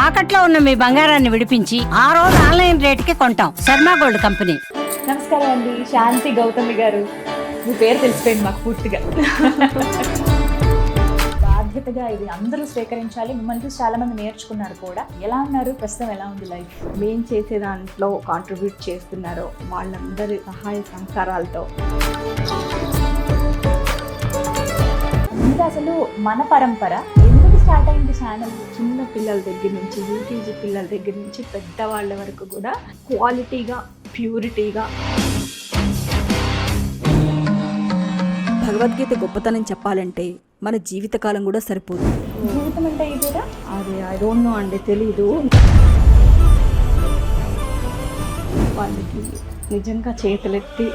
తాకట్లో ఉన్న మీ బంగారాన్ని విడిపించి ఆ రోజు ఆన్లైన్ రేటుకి కొంటాం. Sharma gold company. నమస్కారం అండి, శాంతి గౌతమి గారు. మీ పేరు తెలిసిపోయింది మాకు పూర్తిగా. బాధ్యతగా ఇది అందరూ స్వీకరించాలి. మిమ్మల్ని చూసి చాలా మంది నేర్చుకున్నారు కూడా. ఎలా ఉన్నారు? ప్రస్తుతం ఎలా ఉంది లైఫ్? మేం చేసే దాంట్లో కాంట్రిబ్యూట్ చేస్తున్నారో వాళ్ళందరి సహాయ సహకారాలతో ఇంకా అసలు మన పరంపర ఎందుకు స్టార్ట్ అయింది ఛానల్? చిన్న పిల్లల దగ్గర నుంచి యూకేజీ పిల్లల దగ్గర నుంచి పెద్దవాళ్ళ వరకు కూడా క్వాలిటీగా, ప్యూరిటీగా భగవద్గీత గొప్పతనం చెప్పాలంటే మన జీవితకాలం కూడా సరిపోదు. జీవితం అంటే ఇదేనా? అదే ఐ డోంట్ నో అండి, తెలీదు. వాళ్ళకి నిజంగా చేతులెత్తి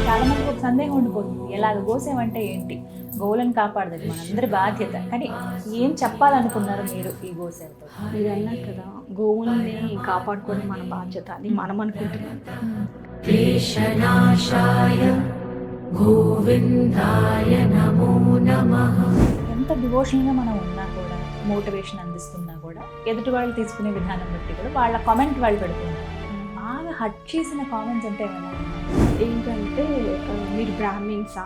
చాలా మందికి ఒక సందేహం ఉండిపోతుంది, ఎలాగ గోసేమంటే ఏంటి, గోవులను కాపాడదు మనందరి బాధ్యత. కానీ ఏం చెప్పాలనుకున్నారు మీరు ఈ గోసేవతో? మీరు అన్నారు కదా, గోవుల్ని కాపాడుకోవడం మన బాధ్యత అని మనం అనుకుంటున్నాం. ఎంత డివోషన్గా మనం ఉన్నా కూడా, మోటివేషన్ అందిస్తున్నా కూడా, ఎదుటి వాళ్ళు తీసుకునే విధానం బట్టి కూడా వాళ్ళ కామెంట్ వాళ్ళు పెడుతున్నారు. బాగా హట్ చేసిన కామెంట్స్ అంటే ఏమైనా ఏంటంటే మీరు బ్రాహ్మిన్సా,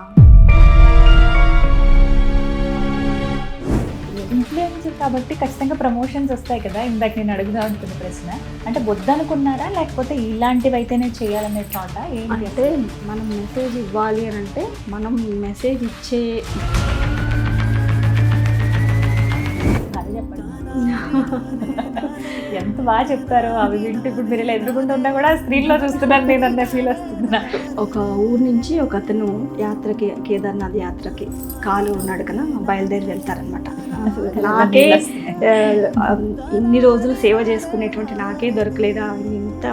ఇన్ఫ్లుయెన్సర్ కాబట్టి ఖచ్చితంగా ప్రమోషన్స్ వస్తాయి కదా. ఇందాక నేను అడుగుదాం అనుకున్న ప్రశ్న, అంటే వద్దనుకున్నారా లేకపోతే ఇలాంటివి అయితేనే చేయాలనే థాట ఏంటి? అంటే మనం మెసేజ్ ఇవ్వాలి అని అంటే మనం మెసేజ్ ఇచ్చే అది చెప్పండి. ఎంత బాగా చెప్తారో అవి వింటూ. ఇప్పుడు మీరు ఇలా ఎదురుకుండా ఉన్నా కూడా స్క్రీన్లో చూస్తున్నాను నేను అన్న ఫీల్ వస్తుంది నాకు. ఒక ఊరు నుంచి ఒక అతను యాత్రకి, కేదార్నాథ్ యాత్రకి కాలు నడకన బయలుదేరి వెళ్తారనమాట. నాకే ఇన్ని రోజులు సేవ చేసుకునేటువంటి నాకే దొరకలేదా, ఇంత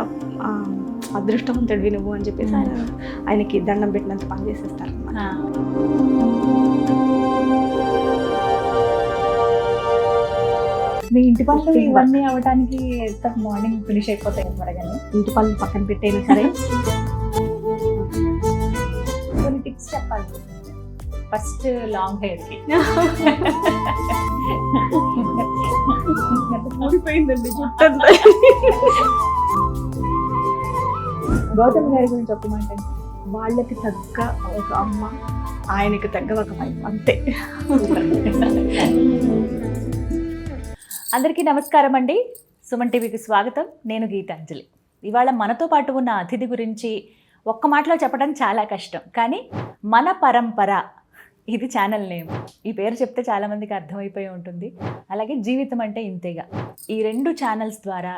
అదృష్టవంతుడివి నువ్వు అని చెప్పేసి ఆయనకి దండం పెట్టినంత పని చేసేస్తారు అనమాట. మీ ఇంటి పనులు ఇవన్నీ అవడానికి మార్నింగ్ ఫినిష్ అయిపోతాయి త్వరగానే. ఇంటి పనులు పక్కన పెట్టేది సరే. కొన్ని టిప్స్ చెప్పాలి. ఫస్ట్ లాంగ్ హెయిర్కి ఊడిపోయిందండి జుట్టంతా. గౌతమ్ గారి గురించి చెప్పమంటే, వాళ్ళకి తగ్గ ఒక అమ్మ, ఆయనకి తగ్గ ఒక వైఫ్, అంతే. అందరికీ నమస్కారం అండి. సుమన్ టీవీకి స్వాగతం. నేను గీతాంజలి. ఇవాళ మనతో పాటు ఉన్న అతిథి గురించి ఒక్క మాటలో చెప్పడం చాలా కష్టం, కానీ మన పరంపర ఇది ఛానల్ నేమ్. ఈ పేరు చెప్తే చాలామందికి అర్థమైపోయి ఉంటుంది. అలాగే జీవితం అంటే ఇంతేగా. ఈ రెండు ఛానల్స్ ద్వారా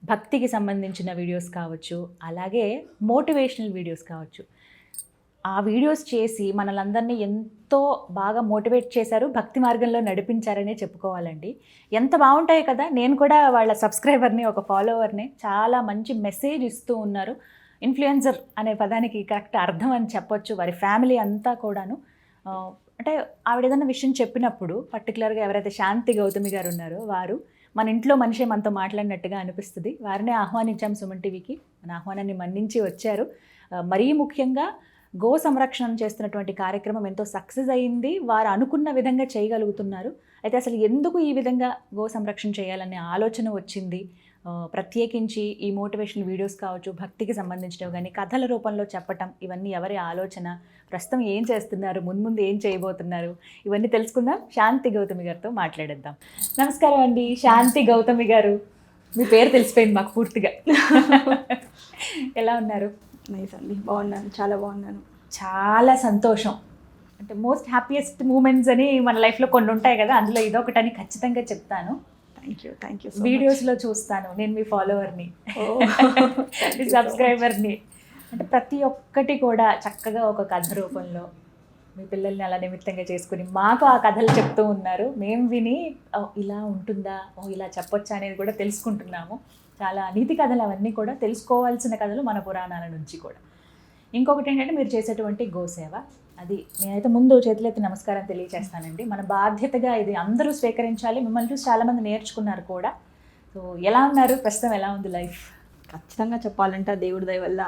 భక్తికి సంబంధించిన వీడియోస్ కావచ్చు, అలాగే మోటివేషనల్ వీడియోస్ కావచ్చు, ఆ వీడియోస్ చేసి మనలందరినీ ఎంతో బాగా మోటివేట్ చేశారు, భక్తి మార్గంలో నడిపించారనే చెప్పుకోవాలండి. ఎంత బాగుంటాయి కదా. నేను కూడా వాళ్ళ సబ్స్క్రైబర్ని, ఒక ఫాలోవర్ని. చాలా మంచి మెసేజ్ ఇస్తూ ఉన్నారు. ఇన్ఫ్లుయెన్సర్ అనే పదానికి కరెక్ట్ అర్థం అని చెప్పొచ్చు. వారి ఫ్యామిలీ అంతా కూడాను. అంటే ఆవిడ ఏదైనా విషయం చెప్పినప్పుడు, పర్టికులర్గా ఎవరైతే శాంతి గౌతమి గారు ఉన్నారో వారు మన ఇంట్లో మనిషే మనతో మాట్లాడినట్టుగా అనిపిస్తుంది. వారినే ఆహ్వానించాం సుమన్ టీవీకి. మన ఆహ్వానాన్ని మన్నించి వచ్చారు. మరీ ముఖ్యంగా గో సంరక్షణ చేస్తున్నటువంటి కార్యక్రమం ఎంతో సక్సెస్ అయ్యింది. వారు అనుకున్న విధంగా చేయగలుగుతున్నారు. అయితే అసలు ఎందుకు ఈ విధంగా గో సంరక్షణ చేయాలనే ఆలోచన వచ్చింది? ప్రత్యేకించి ఈ మోటివేషనల్ వీడియోస్ కావచ్చు, భక్తికి సంబంధించినవి కానీ కథల రూపంలో చెప్పటం, ఇవన్నీ ఎవరి ఆలోచన, ప్రస్తుతం ఏం చేస్తున్నారు, ముందు ఏం చేయబోతున్నారు, ఇవన్నీ తెలుసుకుందాం. శాంతి గౌతమి గారితో మాట్లాడేద్దాం. నమస్కారం అండి, శాంతి గౌతమి గారు. మీ పేరు తెలిసిపోయింది మాకు పూర్తిగా. ఎలా ఉన్నారు? నైస్ అండి, బాగున్నాను, చాలా బాగున్నాను. చాలా సంతోషం. అంటే మోస్ట్ హ్యాపీయెస్ట్ మూమెంట్స్ అని మన లైఫ్లో కొన్ని ఉంటాయి కదా, అందులో ఇదొకటని ఖచ్చితంగా చెప్తాను. Thank you. వీడియోస్లో చూస్తాను, నేను మీ ఫాలోవర్ని, మీ సబ్స్క్రైబర్ని. అంటే ప్రతి ఒక్కటి కూడా చక్కగా ఒక కథ రూపంలో మీ పిల్లల్ని అలా నిమిత్తంగా చేసుకుని మాకు ఆ కథలు చెప్తూ ఉన్నారు. మేము విని ఇలా ఉంటుందా, ఇలా చెప్పొచ్చా అనేది కూడా తెలుసుకుంటున్నాము. చాలా నీతి కథలు అవన్నీ కూడా తెలుసుకోవాల్సిన కథలు మన పురాణాల నుంచి కూడా. ఇంకొకటి ఏంటంటే మీరు చేసేటువంటి గోసేవ, అది నేనైతే ముందు చేతులెత్తి నమస్కారం తెలియజేస్తానండి. మన బాధ్యతగా ఇది అందరూ స్వీకరించాలి. మిమ్మల్ని చూసి చాలామంది నేర్చుకున్నారు కూడా. సో ఎలా ఉన్నారు? ప్రస్తుతం ఎలా ఉంది లైఫ్? ఖచ్చితంగా చెప్పాలంటే దేవుడి దయ వల్ల,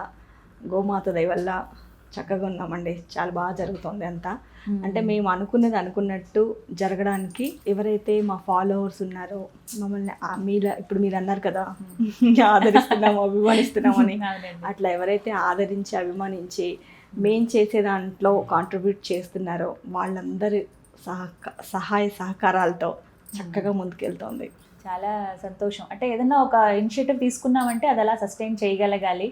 గోమాత దయ వల్ల చక్కగా ఉన్నామండి, చాలా బాగా జరుగుతుంది అంతా. అంటే మేము అనుకున్నది అనుకున్నట్టు జరగడానికి ఎవరైతే మా ఫాలోవర్స్ ఉన్నారో మమ్మల్ని ఇప్పుడు మీరు అన్నారు కదా ఆదరిస్తున్నాము అభిమానిస్తున్నామని, అట్లా ఎవరైతే ఆదరించి అభిమానించి మేం చేసే దాంట్లో కాంట్రిబ్యూట్ చేస్తున్నారో వాళ్ళందరి సహాయ సహకారాలతో చక్కగా ముందుకెళ్తోంది. చాలా సంతోషం. అంటే ఏదైనా ఒక ఇనిషియేటివ్ తీసుకున్నామంటే అది అలా సస్టైన్ చేయగలగాలి,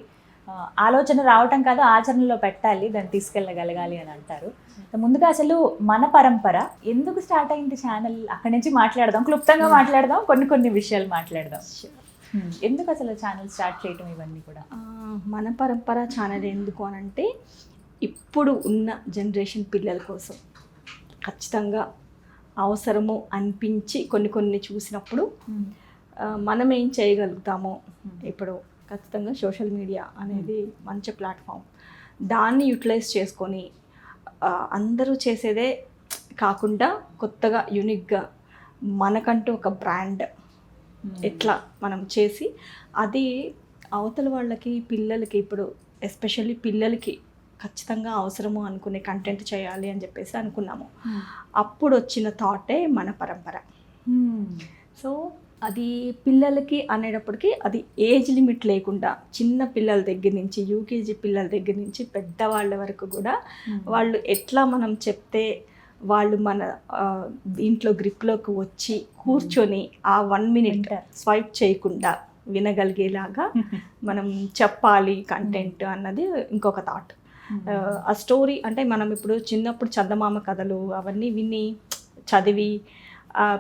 ఆలోచన రావటం కాదు ఆచరణలో పెట్టాలి, దాన్ని తీసుకెళ్ళగలగాలి అని అంటారు. ముందుగా అసలు మన పరంపర ఎందుకు స్టార్ట్ అయింది ఛానల్, అక్కడి నుంచి మాట్లాడదాం, క్లుప్తంగా మాట్లాడదాం, కొన్ని విషయాలు మాట్లాడదాం. ఎందుకు అసలు ఛానల్ స్టార్ట్ చేయటం ఇవన్నీ కూడా? మన పరంపర ఛానల్ ఎందుకు అనంటే ఇప్పుడు ఉన్న జనరేషన్ పిల్లల కోసం ఖచ్చితంగా అవసరము అనిపించి కొన్ని చూసినప్పుడు మనం ఏం చేయగలుగుతామో, ఇప్పుడు ఖచ్చితంగా సోషల్ మీడియా అనేది మంచి ప్లాట్ఫామ్, దాన్ని యూటిలైజ్ చేసుకొని అందరూ చేసేదే కాకుండా కొత్తగా యూనిక్గా మనకంటూ ఒక బ్రాండ్ ఇట్లా మనం చేసి అది అవతల వాళ్ళకి పిల్లలకి, ఇప్పుడు ఎస్పెషల్లీ పిల్లలకి ఖచ్చితంగా అవసరము అనుకునే కంటెంట్ చేయాలి అని చెప్పేసి అనుకున్నాము. అప్పుడు వచ్చిన థాటే మన పరంపర. సో అది పిల్లలకి అనేటప్పటికీ అది ఏజ్ లిమిట్ లేకుండా చిన్న పిల్లల దగ్గర నుంచి యూకేజీ పిల్లల దగ్గర నుంచి పెద్దవాళ్ళ వరకు కూడా వాళ్ళు ఎట్లా మనం చెప్తే వాళ్ళు మన దీంట్లో గ్రిప్లోకి వచ్చి కూర్చొని ఆ 1 minute స్వైప్ చేయకుండా వినగలిగేలాగా మనం చెప్పాలి కంటెంట్ అన్నది ఇంకొక థాట్. ఆ స్టోరీ అంటే మనం ఇప్పుడు చిన్నప్పుడు చందమామ కథలు అవన్నీ విని చదివి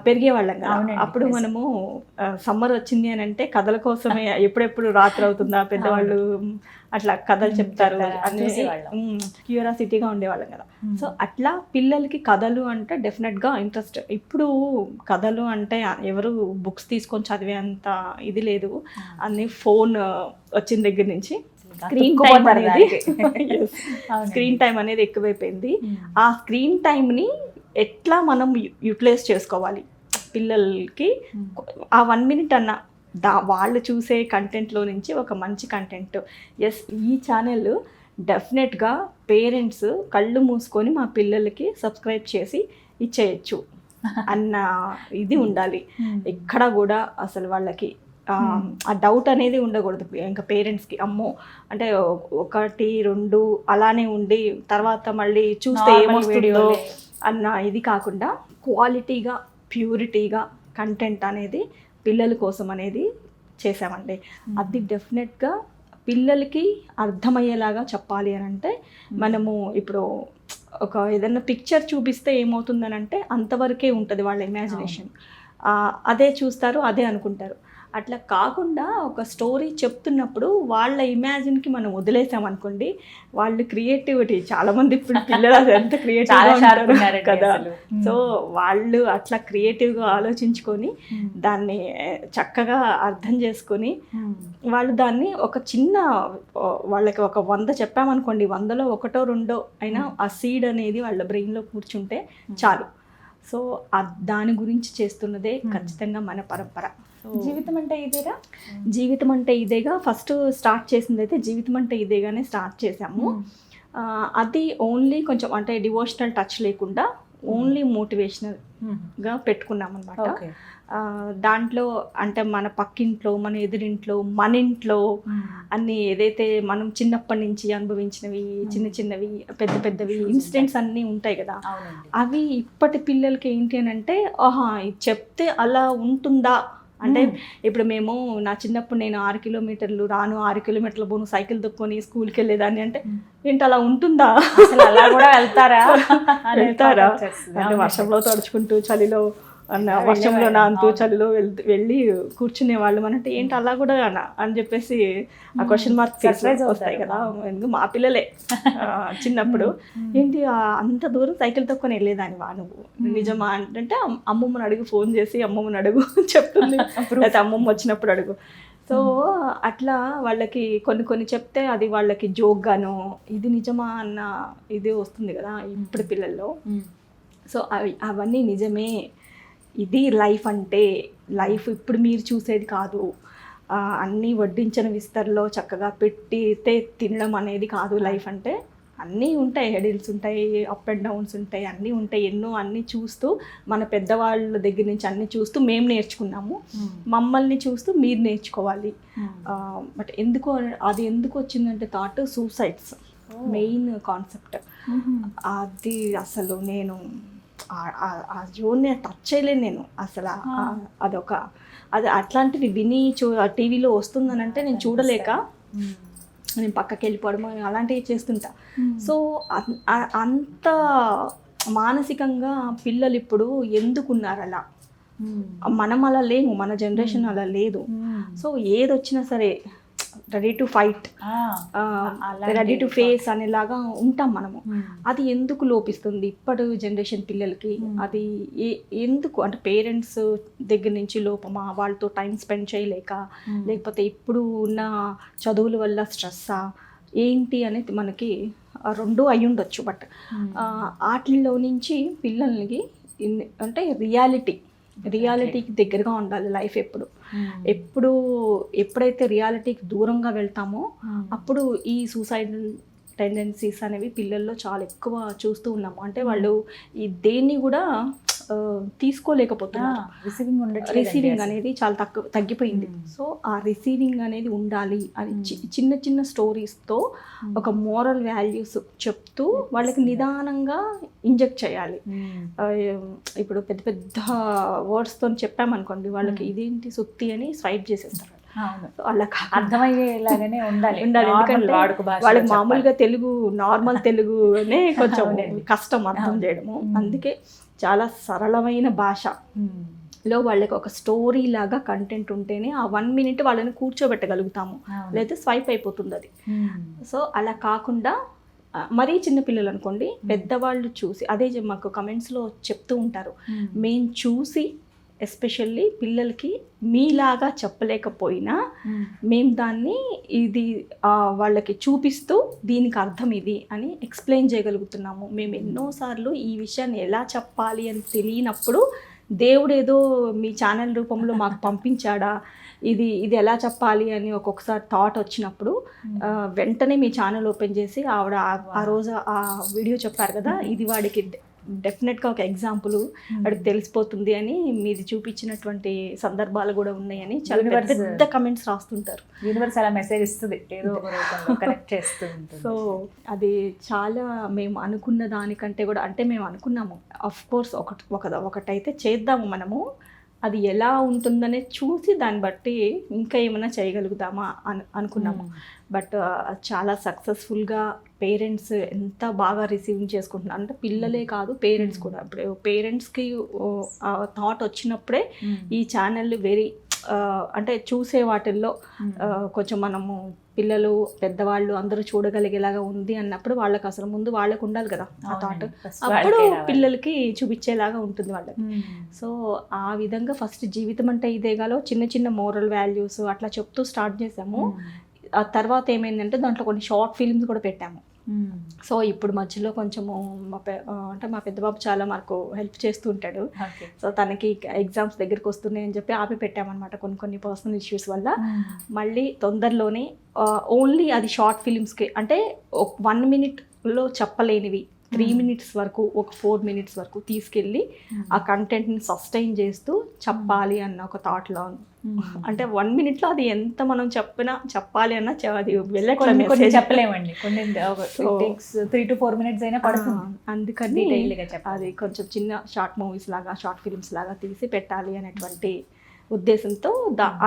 పెరిగే వాళ్ళం కదా. అప్పుడు మనము సమ్మర్ వచ్చింది అని అంటే కథల కోసమే ఎప్పుడెప్పుడు రాత్రి అవుతుందా పెద్దవాళ్ళు అట్లా కథలు చెప్తారు అని క్యూరియాసిటీగా ఉండేవాళ్ళం కదా. సో అట్లా పిల్లలకి కథలు అంటే డెఫినెట్గా ఇంట్రెస్ట్. ఇప్పుడు కథలు అంటే ఎవరు బుక్స్ తీసుకొని చదివేంత ఇది లేదు, అన్ని ఫోన్ వచ్చిన దగ్గర నుంచి స్క్రీన్ టైం అనేది ఎక్కువైపోయింది. ఆ స్క్రీన్ టైంని ఎట్లా మనం యూటిలైజ్ చేసుకోవాలి పిల్లలకి, ఆ 1 minute అన్న వాళ్ళు చూసే కంటెంట్లో నుంచి ఒక మంచి కంటెంట్. ఎస్, ఈ ఛానల్ డెఫినెట్గా పేరెంట్స్ కళ్ళు మూసుకొని మా పిల్లలకి సబ్స్క్రైబ్ చేసి ఇచ్చేయచ్చు అన్న ఇది ఉండాలి. ఎక్కడ కూడా అసలు వాళ్ళకి ఆ డౌట్ అనేది ఉండకూడదు ఇంకా పేరెంట్స్కి. అమ్మో అంటే 1, 2 అలానే ఉండి తర్వాత మళ్ళీ చూస్తే ఏమొస్తుందో అన్న ఇది కాకుండా క్వాలిటీగా ప్యూరిటీగా కంటెంట్ అనేది పిల్లల కోసం అనేది చేసామండి. అది డెఫినెట్గా పిల్లలకి అర్థమయ్యేలాగా చెప్పాలి అని అంటే మనము ఇప్పుడు ఒక ఏదైనా పిక్చర్ చూపిస్తే ఏమవుతుందని అంటే అంతవరకే ఉంటుంది వాళ్ళ ఇమాజినేషన్, అదే చూస్తారు అదే అనుకుంటారు. అట్లా కాకుండా ఒక స్టోరీ చెప్తున్నప్పుడు వాళ్ళ ఇమాజిన్కి మనం వదిలేసామనుకోండి, వాళ్ళు క్రియేటివిటీ చాలామంది ఇప్పుడు పిల్లలు ఎంత క్రియేటివ్గా ఉంటారు కదా. సో వాళ్ళు అట్లా క్రియేటివ్గా ఆలోచించుకొని దాన్ని చక్కగా అర్థం చేసుకొని వాళ్ళు దాన్ని ఒక చిన్న వాళ్ళకి ఒక 100 చెప్పామనుకోండి, 100లో 1, 2 అయినా ఆ సీడ్ అనేది వాళ్ళ బ్రెయిన్లో కూర్చుంటే చాలు. సో దాని గురించి చేస్తున్నదే ఖచ్చితంగా మన పరంపర. జీవితం అంటే ఇదేగా, జీవితం అంటే ఇదేగా ఫస్ట్ స్టార్ట్ చేసింది అయితే జీవితం అంటే ఇదేగానే స్టార్ట్ చేసాము. అది ఓన్లీ కొంచెం అంటే డివోషనల్ టచ్ లేకుండా ఓన్లీ మోటివేషనల్గా పెట్టుకున్నాం అనమాట. దాంట్లో అంటే మన పక్కింట్లో, మన ఎదురింట్లో, మన ఇంట్లో అన్ని ఏదైతే మనం చిన్నప్పటి నుంచి అనుభవించినవి చిన్నవి పెద్దవి ఇన్సిడెంట్స్ అన్నీ ఉంటాయి కదా, అవి ఇప్పటి పిల్లలకి ఏంటి అని అంటే ఇది చెప్తే అలా ఉంటుందా అంటే ఇప్పుడు మేము నా చిన్నప్పుడు నేను 6 kilometers రాను 6 kilometers పోను సైకిల్ తొక్కొని స్కూల్కి వెళ్ళేదాన్ని అంటే ఏంటి అలా ఉంటుందా, అలా కూడా వెళ్తారా అంటే వర్షంలో తడుచుకుంటూ చలిలో వర్షంలో నాంతూ చలిలో వెళ్ళి కూర్చునే వాళ్ళు అంటే ఏంటి అలా కూడా అని చెప్పేసి ఆ క్వశ్చన్ మార్క్ వస్తాయి కదా. ఎందుకు మా పిల్లలే చిన్నప్పుడు ఏంటి అంత దూరం సైకిల్ తొక్కొని వెళ్ళేదాన్ని వా నువ్వు నిజమా అంటే అమ్మమ్మని అడుగు, ఫోన్ చేసి అమ్మమ్మని అడుగు చెప్తుంది, అయితే అమ్మమ్మ వచ్చినప్పుడు అడుగు. సో అట్లా వాళ్ళకి కొన్ని చెప్తే అది వాళ్ళకి జోక్గానో ఇది నిజమా అన్న ఇది వస్తుంది కదా ఇప్పుడు పిల్లల్లో. సో అవన్నీ నిజమే, ఇది లైఫ్ అంటే, లైఫ్ ఇప్పుడు మీరు చూసేది కాదు, అన్నీ వడ్డించిన విస్తరలో చక్కగా పెట్టితే తినడం అనేది కాదు లైఫ్ అంటే అన్నీ ఉంటాయి, హెడిల్స్ ఉంటాయి, అప్ అండ్ డౌన్స్ ఉంటాయి, అన్నీ ఉంటాయి, అన్నీ చూస్తూ మన పెద్దవాళ్ళ దగ్గర నుంచి అన్నీ చూస్తూ మేము నేర్చుకున్నాము. మమ్మల్ని చూస్తూ మీరు నేర్చుకోవాలి. బట్ ఎందుకు వచ్చిందంటే థాట్ సూసైడ్స్ మెయిన్ కాన్సెప్ట్. అది అసలు నేను ఆ జోన్ని టచ్ చేయలేను నేను అసలు. అది అట్లాంటివి విని టీవీలో వస్తుందనంటే నేను చూడలేక నేను పక్కకి వెళ్ళిపోవడం అలాంటివి చేస్తుంటా. సో అంత మానసికంగా పిల్లలు ఇప్పుడు ఎందుకున్నారు అలా? మనం అలా లేము, మన జనరేషన్ అలా లేదు. సో ఏది వచ్చినా సరే ready to fight, ready to face అనేలాగా ఉంటాం మనము. అది ఎందుకు లోపిస్తుంది ఇప్పటి జనరేషన్ పిల్లలకి? అది ఎందుకు అంటే పేరెంట్స్ దగ్గర నుంచి లోపమా, వాళ్ళతో టైం స్పెండ్ చేయలేక, లేకపోతే ఇప్పుడు ఉన్న చదువుల వల్ల స్ట్రెస్సా ఏంటి అనేది మనకి రెండు అయి ఉండొచ్చు. బట్ వాటిల్లో నుంచి పిల్లలకి అంటే రియాలిటీకి దగ్గరగా ఉండాలి లైఫ్. ఎప్పుడైతే రియాలిటీకి దూరంగా వెళ్తామో అప్పుడు ఈ సూసైడల్ టెండెన్సీస్ అనేవి పిల్లల్లో చాలా ఎక్కువ చూస్తూ ఉన్నాము. అంటే వాళ్ళు ఈ దేన్ని కూడా తీసుకోలేకపోతున్నారు. రిసీవింగ్ అనేది చాలా తగ్గిపోయింది. సో ఆ రిసీవింగ్ అనేది ఉండాలి అని చిన్న చిన్న స్టోరీస్తో ఒక మోరల్ వాల్యూస్ చెప్తూ వాళ్ళకి నిదానంగా ఇంజెక్ట్ చేయాలి. ఇప్పుడు పెద్ద పెద్ద వర్డ్స్తో చెప్పామనుకోండి, వాళ్ళకి ఇదేంటి సుత్తి అని స్వైప్ చేసేస్తారు. అలా అర్థమయ్యేలాగానే ఉండాలి. ఎందుకంటే వాళ్ళకి మామూలుగా తెలుగు, నార్మల్ తెలుగు అనే కొంచెం కష్టం అర్థం చేయడము. అందుకే చాలా సరళమైన భాషలో వాళ్ళకి ఒక స్టోరీ లాగా కంటెంట్ ఉంటేనే ఆ 1 minute వాళ్ళని కూర్చోబెట్టగలుగుతాము, లేదా స్వైప్ అయిపోతుంది అది. సో అలా కాకుండా మరీ చిన్నపిల్లలు అనుకోండి, పెద్దవాళ్ళు చూసి అదే మాకు కమెంట్స్లో చెప్తూ ఉంటారు, మేము చూసి ఎస్పెషల్లీ పిల్లలకి మీలాగా చెప్పలేకపోయినా మేము దాన్ని ఇది వాళ్ళకి చూపిస్తూ దీనికి అర్థం ఇది అని ఎక్స్ప్లెయిన్ చేయగలుగుతున్నాము. మేము ఎన్నోసార్లు ఈ విషయాన్ని ఎలా చెప్పాలి అని తెలియనప్పుడు దేవుడు ఏదో మీ ఛానల్ రూపంలో మాకు పంపించాడా, ఇది ఎలా చెప్పాలి అని ఒక్కొక్కసారి థాట్ వచ్చినప్పుడు వెంటనే మీ ఛానల్ ఓపెన్ చేసి ఆవిడ ఆ రోజు ఆ వీడియో చెప్పారు కదా, ఇది వాడికి డెఫినెట్గా ఒక ఎగ్జాంపుల్ వాడికి తెలిసిపోతుంది అని మీది చూపించినటువంటి సందర్భాలు కూడా ఉన్నాయని చాలా పెద్ద కమెంట్స్ రాస్తుంటారు. యూనివర్స్ అలా మెసేజ్ ఇస్తుంది, ఏదో ఒక రూపంలో కనెక్ట్ చేస్తుంది. సో అది చాలా మేము అనుకున్న దానికంటే కూడా, అంటే మేము అనుకున్నాము అఫ్ కోర్స్ ఒకటైతే చేద్దాము మనము, అది ఎలా ఉంటుందనే చూసి దాన్ని బట్టి ఇంకా ఏమైనా చేయగలుగుతామా అనుకున్నాము. బట్ చాలా సక్సెస్ఫుల్గా పేరెంట్స్ ఎంత బాగా రిసీవింగ్ చేసుకుంటున్నారు అంటే పిల్లలే కాదు, పేరెంట్స్ కూడా. ఇప్పుడు పేరెంట్స్కి థాట్ వచ్చినప్పుడే ఈ ఛానల్ అంటే చూసే వాటిల్లో కొంచెం మనము పిల్లలు పెద్దవాళ్ళు అందరూ చూడగలిగేలాగా ఉంది అన్నప్పుడు వాళ్ళకి అసలు ముందు వాళ్ళకు ఉండాలి కదా ఆ థాట్, అప్పుడు పిల్లలకి చూపించేలాగా ఉంటుంది వాళ్ళకి. సో ఆ విధంగా ఫస్ట్ జీవితం అంటే ఇదేగాలో చిన్న చిన్న మోరల్ వాల్యూస్ అట్లా చెప్తూ స్టార్ట్ చేసాము. ఆ తర్వాత ఏమైందంటే దాంట్లో కొన్ని షార్ట్ ఫిల్మ్స్ కూడా పెట్టాము. సో ఇప్పుడు మధ్యలో కొంచెము అంటే మా పెద్ద బాబు చాలా మాకు హెల్ప్ చేస్తూ ఉంటాడు. సో తనకి ఎగ్జామ్స్ దగ్గరికి వస్తున్నాయని చెప్పి ఆపి పెట్టామన్నమాట కొన్ని పర్సనల్ ఇష్యూస్ వల్ల. మళ్ళీ తొందరలోనే ఓన్లీ అది షార్ట్ ఫిలిమ్స్కి, అంటే 1 minute చెప్పలేనివి 3 minutes వరకు, ఒక 4 minutes వరకు తీసుకెళ్ళి ఆ కంటెంట్ని సస్టైన్ చేస్తూ చెప్పాలి అన్న ఒక థాట్లో. అంటే 1 minute అది ఎంత మనం చెప్పాలి అన్న అది వెళ్ళట్లేదు, చెప్పలేమండి. కొన్ని 3 to 4 minutes అయినా పడుతుంది. అందుకని అది కొంచెం చిన్న షార్ట్ ఫిల్మ్స్ లాగా తీసి పెట్టాలి అనేటువంటి ఉద్దేశంతో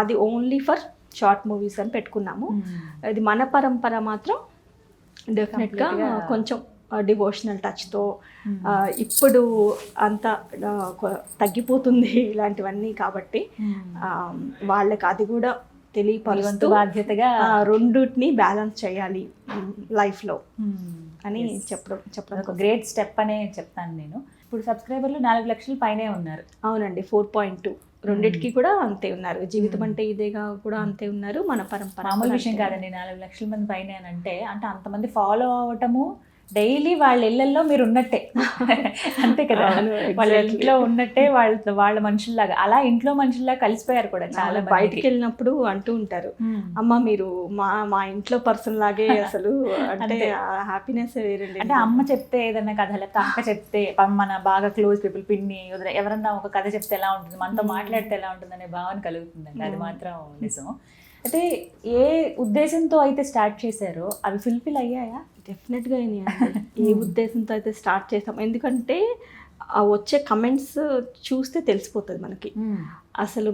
అది ఓన్లీ ఫర్ షార్ట్ మూవీస్ అని పెట్టుకున్నాము. అది మన పరంపర మాత్రం డెఫినెట్గా కొంచెం డివోషనల్ టచ్తో ఇప్పుడు అంతా తగ్గిపోతుంది ఇలాంటివన్నీ కాబట్టి వాళ్ళకి అది కూడా తెలియపరుస్తూ బాధ్యతగా రెండుటిని బ్యాలెన్స్ చేయాలి లైఫ్లో అని చెప్పడం ఒక గ్రేట్ స్టెప్ అనే చెప్తాను నేను. ఇప్పుడు సబ్స్క్రైబర్లు 4 లక్షల పైనే ఉన్నారు. అవునండి, 4.2 రెండిటికి కూడా అంతే ఉన్నారు. జీవితం అంటే ఇదేగా కూడా అంతే ఉన్నారు. మన పరంపర మామూలు విషయం కాదండి. 4 లక్షల మంది పైన అంటే అంతమంది ఫాలో అవ్వటము డైలీ వాళ్ళ ఇళ్లలో మీరు ఉన్నట్టే అంతే కదా, అవును, వాళ్ళ exactly. ఇంట్లో ఉన్నట్టే వాళ్ళ మనుషుల్లాగా, అలా ఇంట్లో మనుషుల్లాగా కలిసిపోయారు కూడా చాలా చాలా బయటికి వెళ్ళినప్పుడు అంటూ ఉంటారు, అమ్మ మీరు మా ఇంట్లో పర్సన్ లాగే అసలు, అంటే అంతే. హ్యాపీనెస్ వేరండి. అంటే అమ్మ చెప్తే ఏదైనా కథ, లేకపోతే అక్క చెప్తే మన బాగా క్లోజ్ పీపుల్, పిన్ని ఎవరన్నా ఒక కథ చెప్తే ఎలా ఉంటుంది, మనతో మాట్లాడితే ఎలా ఉంటుంది అనే భావన కలుగుతుందండి, అది మాత్రం నిజం. అయితే ఏ ఉద్దేశంతో అయితే స్టార్ట్ చేశారో అవి ఫుల్ఫిల్ అయ్యాయా? డెఫినెట్గా అయినాయండి. ఏ ఉద్దేశంతో అయితే స్టార్ట్ చేసాం, ఎందుకంటే ఆ వచ్చే కమెంట్స్ చూస్తే తెలిసిపోతుంది మనకి అసలు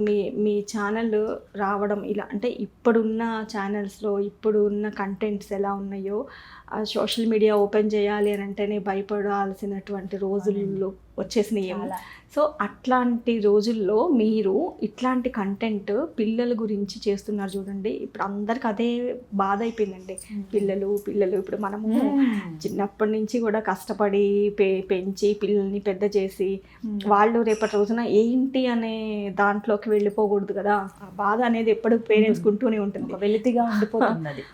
మీ ఛానల్ రావడం ఇలా, అంటే ఇప్పుడున్న ఛానల్స్లో ఇప్పుడు ఉన్న కంటెంట్స్ ఎలా ఉన్నాయో, సోషల్ మీడియా ఓపెన్ చేయాలి అని అంటేనే భయపడాల్సినటువంటి రోజుల్లో వచ్చేసినాయి. సో అట్లాంటి రోజుల్లో మీరు ఇట్లాంటి కంటెంట్ పిల్లల గురించి చేస్తున్నారు చూడండి, ఇప్పుడు అందరికి అదే బాధ అయిపోయిందండి. పిల్లలు ఇప్పుడు మనము చిన్నప్పటి నుంచి కూడా కష్టపడి పెంచి పిల్లల్ని పెద్ద చేసి వాళ్ళు రేపటి రోజున ఏంటి అనే దాంట్లోకి వెళ్ళిపోకూడదు కదా, ఆ బాధ అనేది ఎప్పుడు పేరెంట్స్ కుంటూనే ఉంటుంది, వెలితిగా ఉండిపోతుంది అది.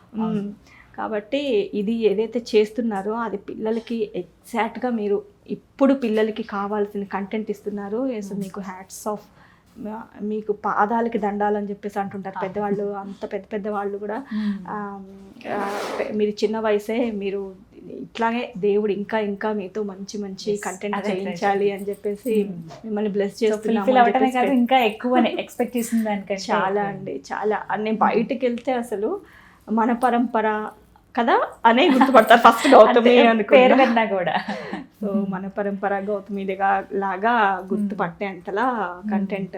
కాబట్టి ఇది ఏదైతే చేస్తున్నారో అది పిల్లలకి ఎగ్జాక్ట్గా మీరు ఇప్పుడు పిల్లలకి కావాల్సిన కంటెంట్ ఇస్తున్నారు. మీకు హ్యాట్స్ ఆఫ్, మీకు పాదాలకి దండాలని చెప్పేసి అంటుంటారు పెద్దవాళ్ళు, అంత పెద్ద వాళ్ళు కూడా. మీరు చిన్న వయసే, మీరు ఇట్లాగే దేవుడు ఇంకా మీతో మంచి కంటెంట్ చేయించాలి అని చెప్పేసి మిమ్మల్ని బ్లెస్ చేస్తున్నాము. ఇంకా ఎక్కువ ఎక్స్పెక్ట్ చేసిన దానికంటే చాలా అండి, చాలా. నేను బయటికి వెళ్తే అసలు మన పరంపర కదా అనే గుర్తుపడతారు ఫస్ట్, గౌతమి పేరు కన్నా కూడా. సో మన పరంపర గౌతమి లాగా గుర్తుపట్టే అంతలా కంటెంట్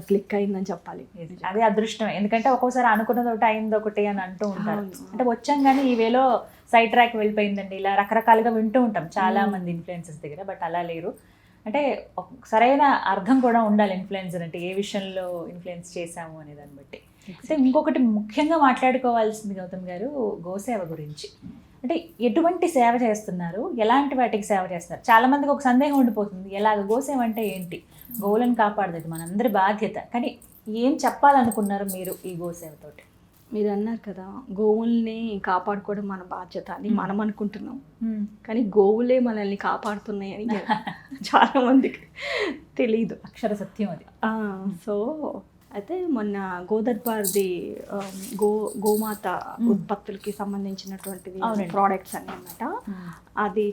క్లిక్ అయిందని చెప్పాలి. అదే అదృష్టం, ఎందుకంటే ఒక్కోసారి అనుకున్నది ఒకటి అయింది ఒకటి అని అంటూ ఉంటారు. అంటే వచ్చాం కానీ ఈ వేలో సైడ్ ట్రాక్ వెళ్ళిపోయిందండి, ఇలా రకరకాలుగా వింటూ ఉంటాం చాలా మంది ఇన్ఫ్లుయెన్సర్స్ దగ్గర. బట్ అలా లేరు, అంటే సరైన అర్థం కూడా ఉండాలి ఇన్ఫ్లుయెన్సర్ అంటే, ఏ విషయంలో ఇన్ఫ్లుయెన్స్ చేశాము అనే దాన్ని బట్టి. అయితే ఇంకొకటి ముఖ్యంగా మాట్లాడుకోవాల్సింది గౌతమ్ గారు, గోసేవ గురించి. అంటే ఎటువంటి సేవ చేస్తున్నారు, ఎలాంటి వాటికి సేవ చేస్తున్నారు? చాలా మందికి ఒక సందేహం ఉండిపోతుంది, ఎలాగ గోసేవ అంటే ఏంటి, గోవులను కాపాడదు మనందరి బాధ్యత, కానీ ఏం చెప్పాలనుకున్నారు మీరు ఈ గోసేవతోటి? మీరు అన్నారు కదా గోవుల్ని కాపాడుకోవడం మన బాధ్యత అని మనం అనుకుంటున్నాం, కానీ గోవులే మనల్ని కాపాడుతున్నాయి అని చాలా మందికి తెలీదు. అక్షర సత్యం అది. సో అయితే మొన్న గోదర్బార్ది గోమాత ఉత్పత్తులకి సంబంధించినటువంటిది ప్రోడక్ట్స్ అని అన్నమాట, అది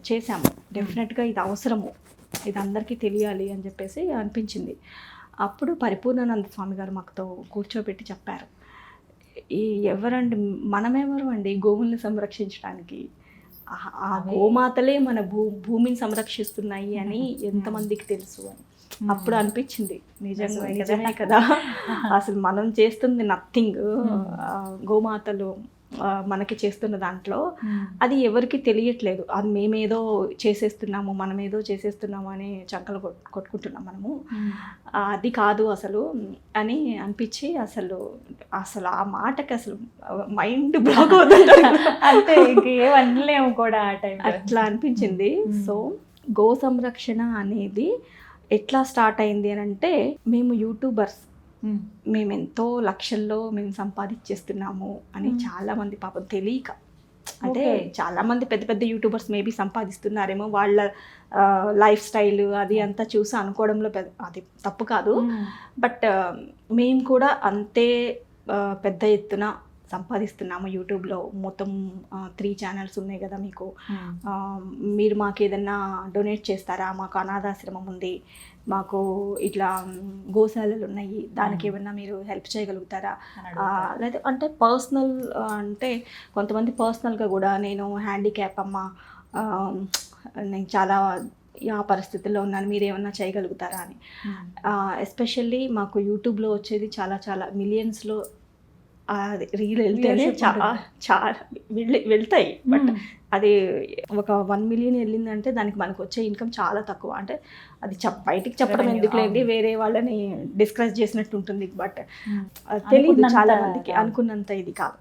చేసాము. డెఫినెట్గా ఇది అవసరము, ఇది అందరికీ తెలియాలి అని చెప్పేసి అనిపించింది. అప్పుడు పరిపూర్ణానంద స్వామి గారు మాకుతో కూర్చోబెట్టి చెప్పారు, ఎవరండి మనమెవరు అండి గోవుల్ని సంరక్షించడానికి, ఆ గోమాతలే మన భూమిని సంరక్షిస్తున్నాయి అని ఎంతమందికి తెలుసు అని. అప్పుడు అనిపించింది నిజమే కదా, అసలు మనం చేస్తుంది నథింగ్, గోమాతలు మనకి చేస్తున్న దాంట్లో అది ఎవరికి తెలియట్లేదు, అది మేమేదో చేసేస్తున్నాము మనమేదో చేసేస్తున్నాము అని చంకలు కొట్టుకుంటున్నాం మనము, అది కాదు అసలు అని అనిపించి అసలు ఆ మాటకి అసలు మైండ్ బ్లాక్ అవుతుంది అంటే ఏమనలేము కూడా ఆ టైం, అట్లా అనిపించింది. సో గో సంరక్షణ అనేది ఎట్లా స్టార్ట్ అయింది అని అంటే, మేము యూట్యూబర్స్, మేము ఎంతో లక్షల్లో మేము సంపాదించేస్తున్నాము అని చాలా మంది పాపం తెలియక, అంటే చాలా మంది పెద్ద యూట్యూబర్స్ మేబీ సంపాదిస్తున్నారేమో, వాళ్ళ లైఫ్ స్టైల్ అది అంతా చూసి అనుకోవడంలో అది తప్పు కాదు, బట్ మేము కూడా అంతే పెద్ద ఎత్తున సంపాదిస్తున్నాము యూట్యూబ్లో. మొత్తం 3 ఛానల్స్ ఉన్నాయి కదా మీకు, మీరు మాకు ఏదన్నా డొనేట్ చేస్తారా, మాకు అనాథాశ్రమం ఉంది, మాకు ఇట్లా గోశాలలు ఉన్నాయి, దానికి ఏమన్నా మీరు హెల్ప్ చేయగలుగుతారా, లేదా అంటే పర్సనల్, అంటే కొంతమంది పర్సనల్గా కూడా నేను హ్యాండిక్యాప్ అమ్మ, నేను చాలా ఆ పరిస్థితుల్లో ఉన్నాను, మీరు ఏమన్నా చేయగలుగుతారా అని. ఎస్పెషల్లీ మాకు యూట్యూబ్లో వచ్చేది చాలా మిలియన్స్లో రీల్ వెళ్తేనే చాలా వెళ్తాయి, బట్ అది ఒక 1 మిలియన్ వెళ్ళిందంటే దానికి మనకు వచ్చే ఇన్కమ్ చాలా తక్కువ. అంటే అది బయటికి చెప్పడం ఎందుకులేండి, వేరే వాళ్ళని డిస్కస్ చేసినట్టు ఉంటుంది, బట్ తెలియదు చాలా మందికి, అనుకున్నంత ఇది కాదు.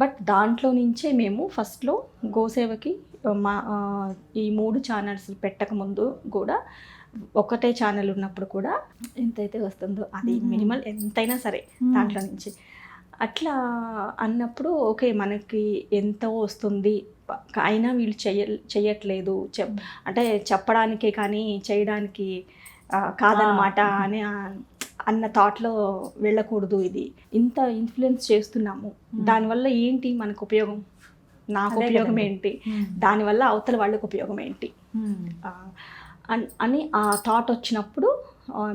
బట్ దాంట్లో నుంచే మేము ఫస్ట్లో గోసేవకి ఈ 3 ఛానల్స్ పెట్టకముందు కూడా, ఒకటే ఛానల్ ఉన్నప్పుడు కూడా ఎంతైతే వస్తుందో అది మినిమల్ ఎంతైనా సరే దాంట్లో నుంచి అట్లా అన్నప్పుడు ఓకే మనకి ఎంతో వస్తుంది అయినా వీళ్ళు చెయ్యట్లేదు అంటే చెప్పడానికే కానీ చేయడానికి కాదనమాట అని అన్న థాట్లో వెళ్ళకూడదు. ఇది ఇంత ఇన్ఫ్లుయెన్స్ చేస్తున్నాము, దానివల్ల ఏంటి మనకు ఉపయోగం, నాకు ఉపయోగం ఏంటి, దానివల్ల అవతల వాళ్ళకి ఉపయోగం ఏంటి అని ఆ థాట్ వచ్చినప్పుడు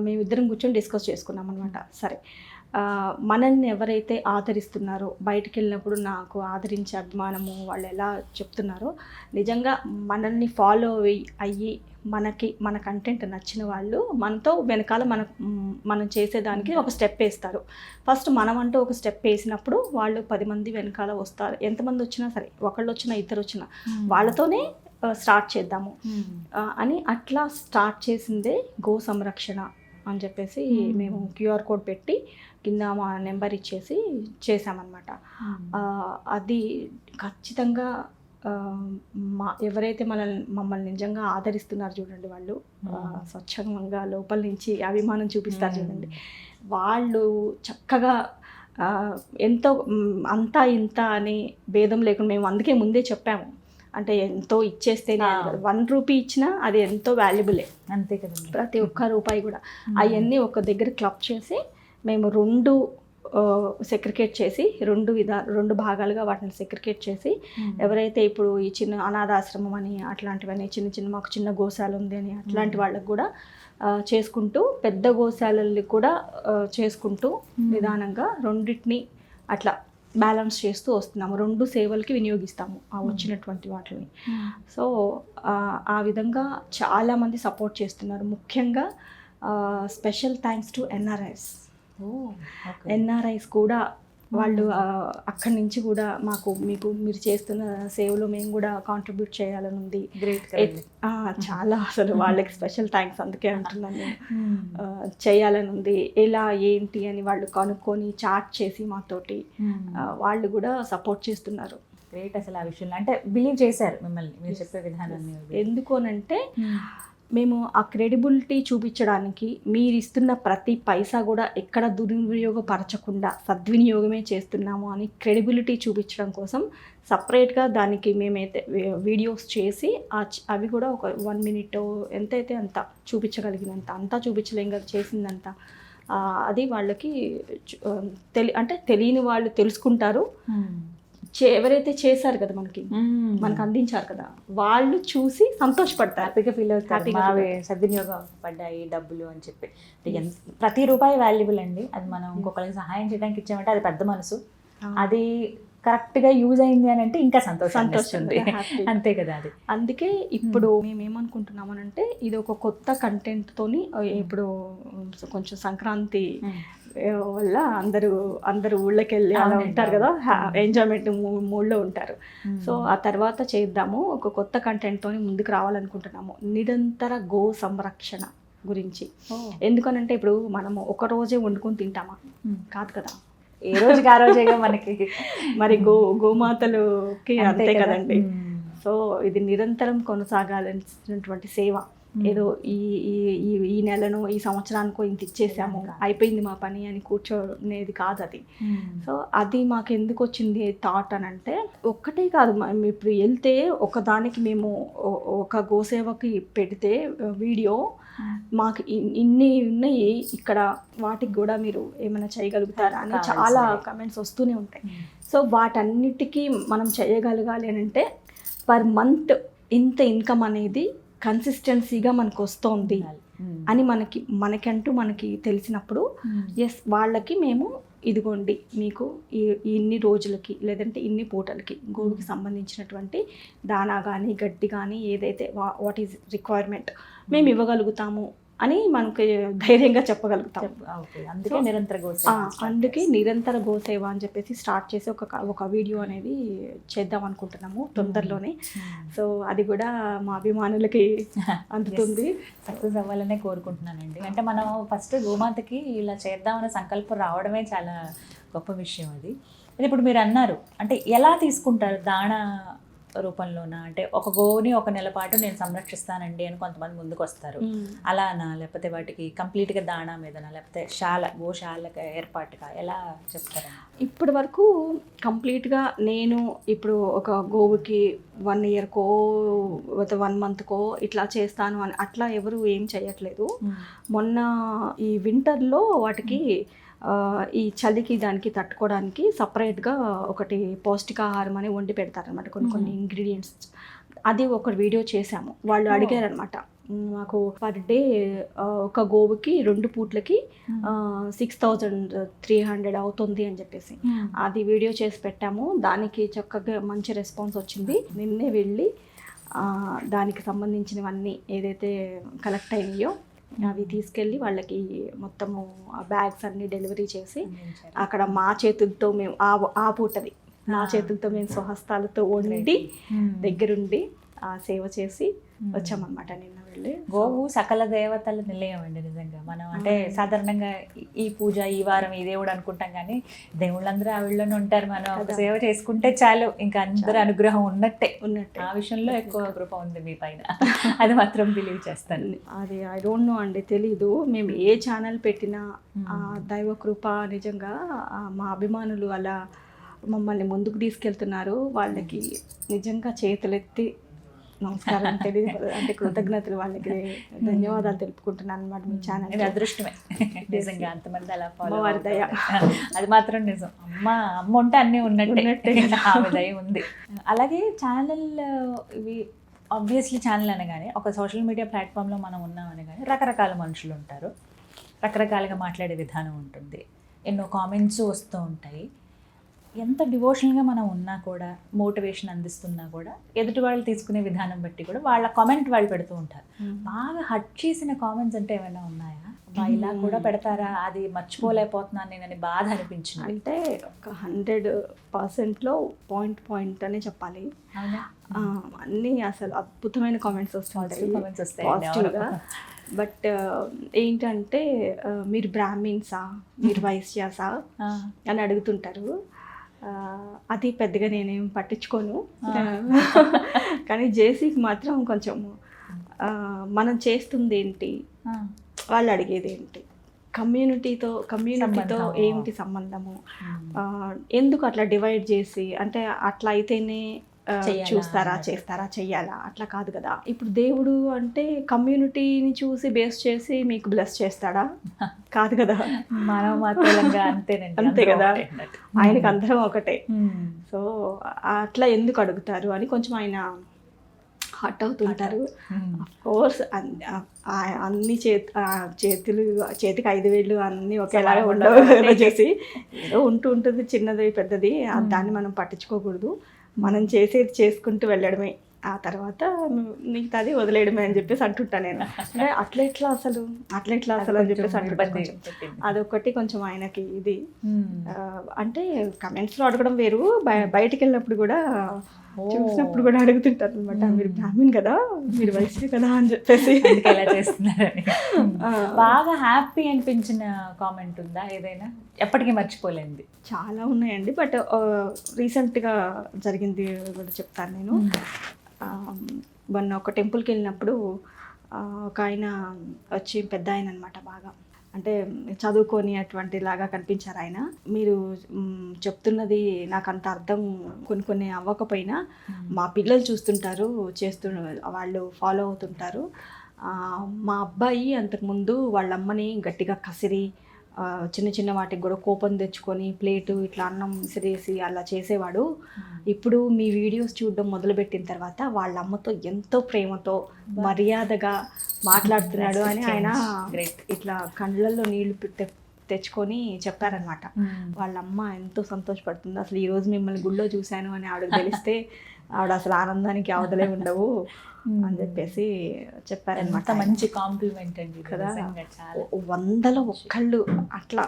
మేమిద్దరం కూర్చొని డిస్కస్ చేసుకున్నాం అనమాట. సరే మనల్ని ఎవరైతే ఆదరిస్తున్నారో, బయటికి వెళ్ళినప్పుడు నాకు ఆదరించే అభిమానము వాళ్ళు ఎలా చెప్తున్నారో, నిజంగా మనల్ని ఫాలో అయ్యి మన కంటెంట్ నచ్చిన వాళ్ళు మనతో వెనకాల మనం చేసేదానికి ఒక స్టెప్ వేస్తారు. ఫస్ట్ మనం అంటూ ఒక స్టెప్ వేసినప్పుడు వాళ్ళు 10 మంది వెనకాల వస్తారు. ఎంతమంది వచ్చినా సరే, ఒకళ్ళు వచ్చినా ఇద్దరు వచ్చినా వాళ్ళతోనే స్టార్ట్ చేద్దాము అని అట్లా స్టార్ట్ చేసిందే గో సంరక్షణ అని చెప్పేసి మేము QR కోడ్ పెట్టి కింద మా నెంబర్ ఇచ్చేసి చేసామన్నమాట. అది ఖచ్చితంగా ఎవరైతే మమ్మల్ని నిజంగా ఆదరిస్తున్నారు చూడండి, వాళ్ళు స్వచ్ఛంగా లోపల నుంచి అభిమానం చూపిస్తారు చూడండి, వాళ్ళు చక్కగా ఎంతో అంతా ఇంత అని భేదం లేకుండా మేము అందుకే ముందే చెప్పాము. అంటే ఎంతో ఇచ్చేస్తేనే 1 రూపీ ఇచ్చినా అది ఎంతో వాల్యుబులే, అంతే కదా. ప్రతి ఒక్క రూపాయి కూడా అవన్నీ ఒక దగ్గర క్లబ్ చేసి మేము 2 సెగ్రిగేట్ చేసి 2 భాగాలుగా వాటిని సెగ్రిగేట్ చేసి, ఎవరైతే ఇప్పుడు ఈ చిన్న అనాథాశ్రమం అని అట్లాంటివన్నీ చిన్న మాకు చిన్న గోశాల ఉంది అని అట్లాంటి వాళ్ళకు కూడా చేసుకుంటూ, పెద్ద గోశాలల్ని కూడా చేసుకుంటూ నిదానంగా రెండింటిని అట్లా బ్యాలెన్స్ చేస్తూ వస్తున్నాము. 2 సేవలకి వినియోగిస్తాము ఆ వచ్చినటువంటి వాటిని. సో ఆ విధంగా చాలామంది సపోర్ట్ చేస్తున్నారు. ముఖ్యంగా స్పెషల్ థ్యాంక్స్ టు ఎన్ఆర్ఐస్ కూడా వాళ్ళు అక్కడి నుంచి కూడా మీరు చేస్తున్న సేవలో మేము కూడా కాంట్రిబ్యూట్ చేయాలని ఉంది. చాలా అసలు వాళ్ళకి స్పెషల్ థ్యాంక్స్ అందుకే అంటున్నాను. చేయాలని ఉంది, ఎలా ఏంటి అని వాళ్ళు కనుక్కొని చాట్ చేసి మాతోటి వాళ్ళు కూడా సపోర్ట్ చేస్తున్నారు. గ్రేట్ అసలు ఆ విషయంలో, అంటే బిలీవ్ చేశారు మిమ్మల్ని, మీరు చెప్పే విధానాన్ని. ఎందుకు అనంటే మేము ఆ క్రెడిబిలిటీ చూపించడానికి మీరు ఇస్తున్న ప్రతి పైసా కూడా ఎక్కడ దుర్వినియోగపరచకుండా సద్వినియోగమే చేస్తున్నాము అని క్రెడిబిలిటీ చూపించడం కోసం సపరేట్గా దానికి మేమైతే వీడియోస్ చేసి అవి కూడా ఒక 1 మినిట్ ఎంతైతే అంత చూపించగలిగినంత, అంతా చూపించలేం కదా చేసిందంతా, అది వాళ్ళకి అంటే తెలియని వాళ్ళు తెలుసుకుంటారు. ఎవరైతే చేశారు కదా మనకు అందించారు కదా, వాళ్ళు చూసి సంతోషపడతారు, హ్యాపీగా ఫీల్ అవుతారు, సద్వినియోగం పడ్డాయి డబ్బులు అని చెప్పి. ప్రతి రూపాయి వాల్యుబుల్ అండి. అది మనం ఇంకొకరికి సహాయం చేయడానికి ఇచ్చామంటే అది పెద్ద మనసు. అది కరెక్ట్గా యూజ్ అయింది అని అంటే ఇంకా సంతోషం. అంతే కదా. అది అందుకే ఇప్పుడు మేము ఏమనుకుంటున్నామనంటే, ఇది ఒక కొత్త కంటెంట్తోని ఇప్పుడు కొంచెం సంక్రాంతి వల్ల అందరూ ఊళ్ళకి వెళ్ళి అలా ఉంటారు కదా, ఎంజాయ్మెంట్ మూడ్లో ఉంటారు. సో ఆ తర్వాత చేద్దాము, ఒక కొత్త కంటెంట్తో ముందుకు రావాలనుకుంటున్నాము. నిరంతర గో సంరక్షణ గురించి. ఎందుకనంటే ఇప్పుడు మనము ఒక రోజే వండుకొని తింటామా? కాదు కదా, ఏ రోజుకి ఆ రోజేగా మనకి మరి గోమాతలుకి అంతే కదండి. సో ఇది నిరంతరం కొనసాగాల్సినటువంటి సేవ. ఏదో ఈ నెలను ఈ సంవత్సరానికో ఇంత ఇచ్చేసాము అయిపోయింది మా పని అని కూర్చోనేది కాదు అది. సో అది మాకు ఎందుకు వచ్చింది థాట్ అని అంటే, ఒక్కటే కాదు, ఇప్పుడు వెళ్తే ఒకదానికి మేము ఒక గోసేవకి పెడితే వీడియో మాకు ఇన్ని ఉన్నాయి ఇక్కడ, వాటికి కూడా మీరు ఏమైనా చేయగలుగుతారా అని చాలా కమెంట్స్ వస్తూనే ఉంటాయి. సో వాటన్నిటికీ మనం చేయగలగాలి అని అంటే పర్ మంత్ ఇంత ఇన్కమ్ అనేది కన్సిస్టెన్సీగా మనకు వస్తుంది అని మనకంటూ తెలిసినప్పుడు ఎస్ వాళ్ళకి మేము ఇదిగోండి మీకు ఇన్ని రోజులకి లేదంటే ఇన్ని పూటలకి గోవుకి సంబంధించినటువంటి దానా కానీ గడ్డి కానీ ఏదైతే వాట్ ఈజ్ రిక్వైర్మెంట్ మేము ఇవ్వగలుగుతాము అని మనకి ధైర్యంగా చెప్పగలుగుతాం. అందుకే నిరంతర గోసేవ అని చెప్పేసి స్టార్ట్ చేసి ఒక వీడియో అనేది చేద్దాం అనుకుంటున్నాము తొందరలోనే. సో అది కూడా మా అభిమానులకి అందుతుంది, సక్సెస్ అవ్వాలనే కోరుకుంటున్నానండి. అంటే మనం ఫస్ట్ గోమాతకి ఇలా చేద్దామనే సంకల్పం రావడమే చాలా గొప్ప విషయం. అది ఇప్పుడు మీరు అన్నారు, అంటే ఎలా తీసుకుంటారు దాణా రూపంలోనా, అంటే ఒక గోవుని ఒక నెల పాటు నేను సంరక్షిస్తానండి అని కొంతమంది ముందుకు వస్తారు, అలానా, లేకపోతే వాటికి కంప్లీట్గా దాణా మీదనా, లేకపోతే గోశాల ఏర్పాటుగా ఎలా చెప్తారా? ఇప్పటి వరకు కంప్లీట్గా నేను ఇప్పుడు ఒక గోవుకి 1 ఇయర్కో 1 మంత్కో ఇట్లా చేస్తాను అని అట్లా ఎవరు ఏం చేయట్లేదు. మొన్న ఈ వింటర్లో వాటికి ఈ చలికి దానికి తట్టుకోవడానికి సపరేట్గా ఒకటి పౌష్టికాహారం అని వండి పెడతారనమాట, కొన్ని ఇంగ్రీడియంట్స్. అది ఒక వీడియో చేశాము. వాళ్ళు అడిగారనమాట, మాకు పర్ డే ఒక గోవుకి 2 పూట్లకి 6300 అవుతుంది అని చెప్పేసి అది వీడియో చేసి పెట్టాము. దానికి చక్కగా మంచి రెస్పాన్స్ వచ్చింది. నిన్నే వెళ్ళి దానికి సంబంధించినవన్నీ ఏదైతే కలెక్ట్ అయినాయో అవి తీసుకెళ్ళి వాళ్ళకి మొత్తము బ్యాగ్స్ అన్ని డెలివరీ చేసి అక్కడ మా చేతులతో మేము ఆ పూటది మా చేతులతో మేము స్వహస్తాలతో వండి దగ్గరుండి సేవ చేసి వచ్చామన్నమాట నిన్న వెళ్ళి. గోవు సకల దేవతల నిలయం అండి నిజంగా. మనం అంటే సాధారణంగా ఈ పూజ ఈ వారం ఈ దేవుడు అనుకుంటాం, కానీ దేవుళ్ళందరూ ఆవిడలోనే ఉంటారు. మనం ఒక సేవ చేసుకుంటే చాలు, ఇంకా అందరి అనుగ్రహం ఉన్నట్టే. ఆ విషయంలో ఎక్కువ కృప ఉంది మీ పైన, అది మాత్రం బిలీవ్ చేస్తాను. అది ఐ డోంట్ నో అండి, తెలీదు. మేము ఏ ఛానల్ పెట్టినా దైవ కృప నిజంగా మా అభిమానులు అలా మమ్మల్ని ముందుకు తీసుకెళ్తున్నారు. వాళ్ళకి నిజంగా చేతులెత్తి నమస్కారం అంటే కృతజ్ఞతలు, వాళ్ళకి ధన్యవాదాలు తెలుపుకుంటున్నాను అనమాట. మీ ఛానల్ అదృష్టమే నిజంగా, అంతమంది అలా ఫాలో దయ, అది మాత్రం నిజం. అమ్మ ఉంటే అన్నీ ఉన్నట్టే, ఆమె దయ ఉంది. అలాగే ఛానల్ ఇవి ఆబ్వియస్లీ ఛానల్ అనగానే ఒక సోషల్ మీడియా ప్లాట్ఫామ్లో మనం ఉన్నాం అనగానే రకరకాల మనుషులు ఉంటారు, రకరకాలుగా మాట్లాడే విధానం ఉంటుంది, ఎన్నో కామెంట్స్ వస్తూ ఉంటాయి. ఎంత డివోషనల్గా మనం ఉన్నా కూడా, మోటివేషన్ అందిస్తున్నా కూడా, ఎదుటి వాళ్ళు తీసుకునే విధానం బట్టి కూడా వాళ్ళ కామెంట్ వాళ్ళు పెడుతూ ఉంటారు. బాగా హట్ చేసిన కామెంట్స్ అంటే ఏమైనా ఉన్నాయా? ఇలా కూడా పెడతారా, అది మర్చిపోలేకపోతున్నాను నేనని బాధ అనిపించింది? అంటే ఒక 100%లో పాయింట్ అనే చెప్పాలి. అన్నీ అసలు అద్భుతమైన కామెంట్స్ వస్తాయి పాజిటివ్గా. బట్ ఏంటంటే మీరు బ్రాహ్మిన్సా, మీరు వైశ్యాసా అని అడుగుతుంటారు. అది పెద్దగా నేనేం పట్టించుకోను, కానీ జేసీకి మాత్రం కొంచెం మనం చేస్తుంది ఏంటి, వాళ్ళు అడిగేది ఏంటి, కమ్యూనిటీతో ఏంటి సంబంధము, ఎందుకు అట్లా డివైడ్ చేసి, అంటే అట్లా అయితేనే చేస్తారా చెయ్యాలా, అట్లా కాదు కదా. ఇప్పుడు దేవుడు అంటే కమ్యూనిటీని చూసి బేస్ చేసి మీకు బ్లెస్ చేస్తాడా? కాదు కదా. మనం మాత్రం అంతే కదా, ఆయనకి అందరం ఒకటే. సో అట్లా ఎందుకు అడుగుతారు అని కొంచెం ఆయన హట్ అవుతుంటారు. అఫ్ కోర్స్ అన్ని చేతికి 5 వేళ్ళు అన్నీ ఒకేలాగా ఉండవు చేసి ఏదో ఉంటుంది, చిన్నది పెద్దది, దాన్ని మనం పట్టించుకోకూడదు. మనం చేసేది చేసుకుంటూ వెళ్ళడమే, ఆ తర్వాత మిగతాది వదిలేయడమే అని చెప్పేసి అంటుంటా నేను. అంటే అట్లా ఎట్లా అసలు అని చెప్పేసి అంటుంటాను. అదొకటి కొంచెం ఆయనకి ఇది. అంటే కమెంట్స్లో అడగడం వేరు, బయటికి వెళ్ళినప్పుడు కూడా చూసినప్పుడు కూడా అడుగుతుంటారు అనమాట, మీరు బ్రాహ్మణ్ కదా, మీరు వైశ్య కదా అని చెప్పేసి ఎలా చేస్తున్నారని. బాగా హ్యాపీ అనిపించిన కామెంట్ ఉందా ఏదైనా, ఎప్పటికీ మర్చిపోలేంది? చాలా ఉన్నాయండి, బట్ రీసెంట్గా జరిగింది కూడా చెప్తాను నేను. మొన్న ఒక టెంపుల్కి వెళ్ళినప్పుడు ఒక ఆయన వచ్చి, పెద్ద ఆయన అనమాట, బాగా అంటే చదువుకొని అటువంటి లాగా కనిపించారు ఆయన. మీరు చెప్తున్నది నాకు అంత అర్థం కొన్ని అవ్వకపోయినా మా పిల్లలు చూస్తుంటారు, వాళ్ళు ఫాలో అవుతుంటారు. మా అబ్బాయి అంతకుముందు వాళ్ళ అమ్మని గట్టిగా కసిరి చిన్న వాటికి కూడా కోపం తెచ్చుకొని ప్లేటు ఇట్లా అన్నం విసిరేసి అలా చేసేవాడు. ఇప్పుడు మీ వీడియోస్ చూడడం మొదలుపెట్టిన తర్వాత వాళ్ళ అమ్మతో ఎంతో ప్రేమతో మర్యాదగా మాట్లాడుతున్నాడు అని ఆయన ఇట్లా కళ్ళల్లో నీళ్లు తెచ్చుకొని చెప్పారనమాట. వాళ్ళ అమ్మ ఎంతో సంతోషపడుతుంది. అసలు ఈరోజు మిమ్మల్ని గుళ్ళో చూశాను అని ఆవిడకి తెలిస్తే ఆవిడ అసలు ఆనందానికి అవధలే ఉండవు అని చెప్పేసి చెప్పారనమాట. మంచి కాంప్లిమెంట్ అండి కదా. 100లో 1 అట్లా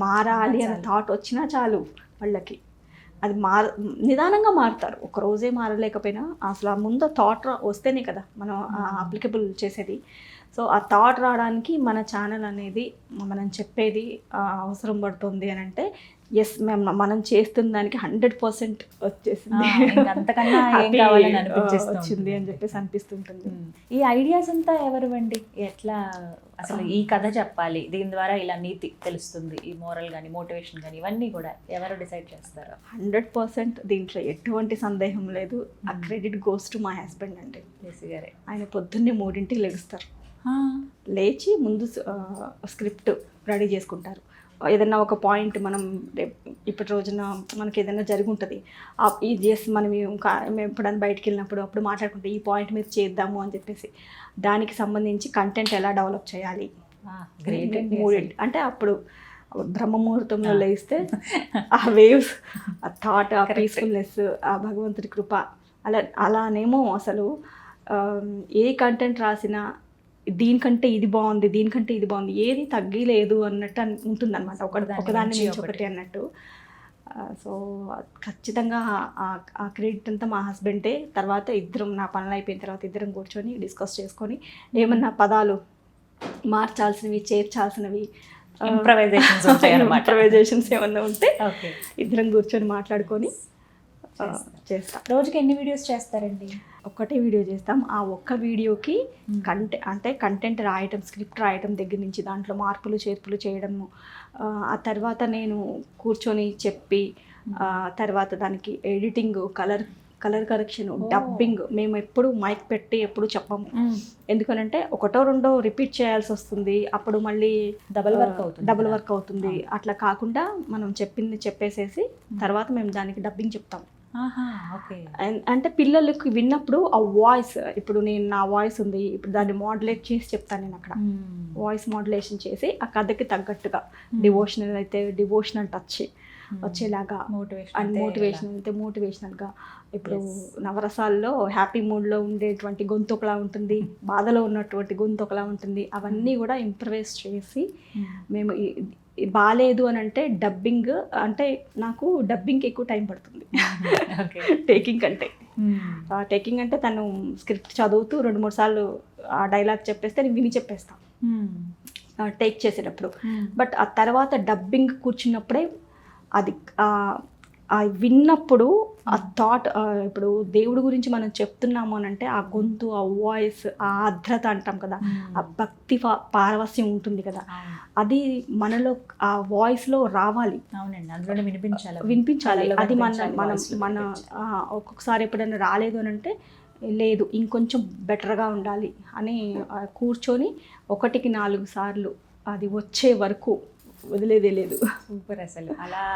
మారాలి అనే థాట్ వచ్చినా చాలు వాళ్ళకి, అది నిదానంగా మారుతారు. ఒక రోజే మారలేకపోయినా అసలు ముందు థాట్ వస్తేనే కదా మనం అప్లికబుల్ చేసేది. సో ఆ థాట్ రావడానికి మన ఛానల్ అనేది మనం చెప్పేది అవసరం పడుతుంది అని అంటే ఎస్ మనం చేస్తున్న దానికి 100% వచ్చేసింది, అంతకన్నా ఏం Happy, కావాలని అనిపించేస్తూ వచ్చింది ఉంటుంది. అని చెప్పేసి అనిపిస్తుంటుంది. ఈ ఐడియాస్ అంతా ఎవరివండి? ఎట్లా అసలు ఈ కథ చెప్పాలి, దీని ద్వారా ఇలా నీతి తెలుస్తుంది, ఈ మోరల్ కానీ మోటివేషన్ కానీ ఇవన్నీ కూడా ఎవరు డిసైడ్ చేస్తారు? 100% దీంట్లో ఎటువంటి సందేహం లేదు. ఆ credit goes to my husband అండి. జేసీ గారే. ఆయన పొద్దున్నే 3ంటికి లెగుస్తారు, లేచి ముందు స్క్రిప్ట్ రెడీ చేసుకుంటారు. ఏదైనా ఒక పాయింట్ మనం ఇప్పటి రోజున మనకి ఏదైనా జరిగి ఉంటుంది, ఇది చేసి మనం ఎప్పుడైనా బయటికి వెళ్ళినప్పుడు అప్పుడు మాట్లాడుకుంటే ఈ పాయింట్ మీద చేద్దాము అని చెప్పేసి దానికి సంబంధించి కంటెంట్ ఎలా డెవలప్ చేయాలి. అంటే అప్పుడు బ్రహ్మముహూర్తంలో లేస్తే ఆ వేవ్స్, ఆ థాట్, ఆ పీస్ఫుల్నెస్, ఆ భగవంతుడి కృప అలానేమో అసలు ఏ కంటెంట్ రాసినా దీనికంటే ఇది బాగుంది, దీనికంటే ఇది బాగుంది, ఏది తగ్గిలేదు అన్నట్టు ఉంటుంది అనమాట, ఒకదాన్ని మించి ఒకటి అన్నట్టు. సో ఖచ్చితంగా ఆ క్రెడిట్ అంతా మా హస్బెండే. తర్వాత ఇద్దరం, నా పనులు అయిపోయిన తర్వాత ఇద్దరం కూర్చొని డిస్కస్ చేసుకొని ఏమన్నా పదాలు మార్చాల్సినవి, చేర్చాల్సినవి, ఇంప్రవైజేషన్స్ ఏమన్నా ఉంటే ఇద్దరం కూర్చొని మాట్లాడుకొని చేస్తాం. రోజుకి ఎన్ని వీడియోస్ చేస్తారండి? ఒక్కటే వీడియో చేస్తాం. ఆ ఒక్క వీడియోకి కంటెంట్ రాయటం, స్క్రిప్ట్ రాయటం దగ్గర నుంచి దాంట్లో మార్పులు చేర్పులు చేయడము, ఆ తర్వాత నేను కూర్చొని చెప్పి, తర్వాత దానికి ఎడిటింగ్, కలర్ కరెక్షన్, డబ్బింగ్. మేము ఎప్పుడు మైక్ పెట్టి ఎప్పుడు చెప్పము, ఎందుకనంటే ఒకటో రెండో రిపీట్ చేయాల్సి వస్తుంది, అప్పుడు మళ్ళీ డబుల్ వర్క్ అవుతుంది. అట్లా కాకుండా మనం చెప్పింది చెప్పేసేసి తర్వాత మేము దానికి డబ్బింగ్ చెప్తాం. అంటే పిల్లలకి విన్నప్పుడు ఆ వాయిస్, ఇప్పుడు నేను నా వాయిస్ ఉంది, ఇప్పుడు దాన్ని మోడ్యులేట్ చేసి చెప్తాను నేను అక్కడ, వాయిస్ మోడ్యులేషన్ చేసి ఆ కథకి తగ్గట్టుగా, డివోషనల్ అయితే డివోషనల్ టచ్ వచ్చేలాగా, మోటివేషనల్ అయితే మోటివేషనల్గా. ఇప్పుడు నవరసాల్లో హ్యాపీ మూడ్లో ఉండేటువంటి గొంతు ఒకలా ఉంటుంది, బాధలో ఉన్నటువంటి గొంతు ఒకలా ఉంటుంది. అవన్నీ కూడా ఇంప్రవైజ్ చేసి మేము బాగాలేదు అని అంటే డబ్బింగ్, అంటే నాకు డబ్బింగ్కి ఎక్కువ టైం పడుతుంది టేకింగ్ కంటే. టేకింగ్ అంటే తను స్క్రిప్ట్ చదువుతూ 2-3 సార్లు ఆ డైలాగ్ చెప్పేస్తే నేను విని చెప్పేస్తాను టేక్ చేసేటప్పుడు. బట్ ఆ తర్వాత డబ్బింగ్ కూర్చున్నప్పుడే అది విన్నప్పుడు ఆ థాట్, ఇప్పుడు దేవుడి గురించి మనం చెప్తున్నాము అని అంటే ఆ గొంతు, ఆ వాయిస్, ఆ ఆర్ద్రత అంటాం కదా, ఆ భక్తి పారవస్యం ఉంటుంది కదా, అది మనలో ఆ వాయిస్లో రావాలి. అందులో వినిపించాలి. అది మన ఒక్కొక్కసారి ఎప్పుడైనా రాలేదు అని అంటే లేదు ఇంకొంచెం బెటర్గా ఉండాలి అని కూర్చొని 1కి 4 సార్లు అది వచ్చే వరకు వదిలేదే లేదు. సూపర్. అసలు అలా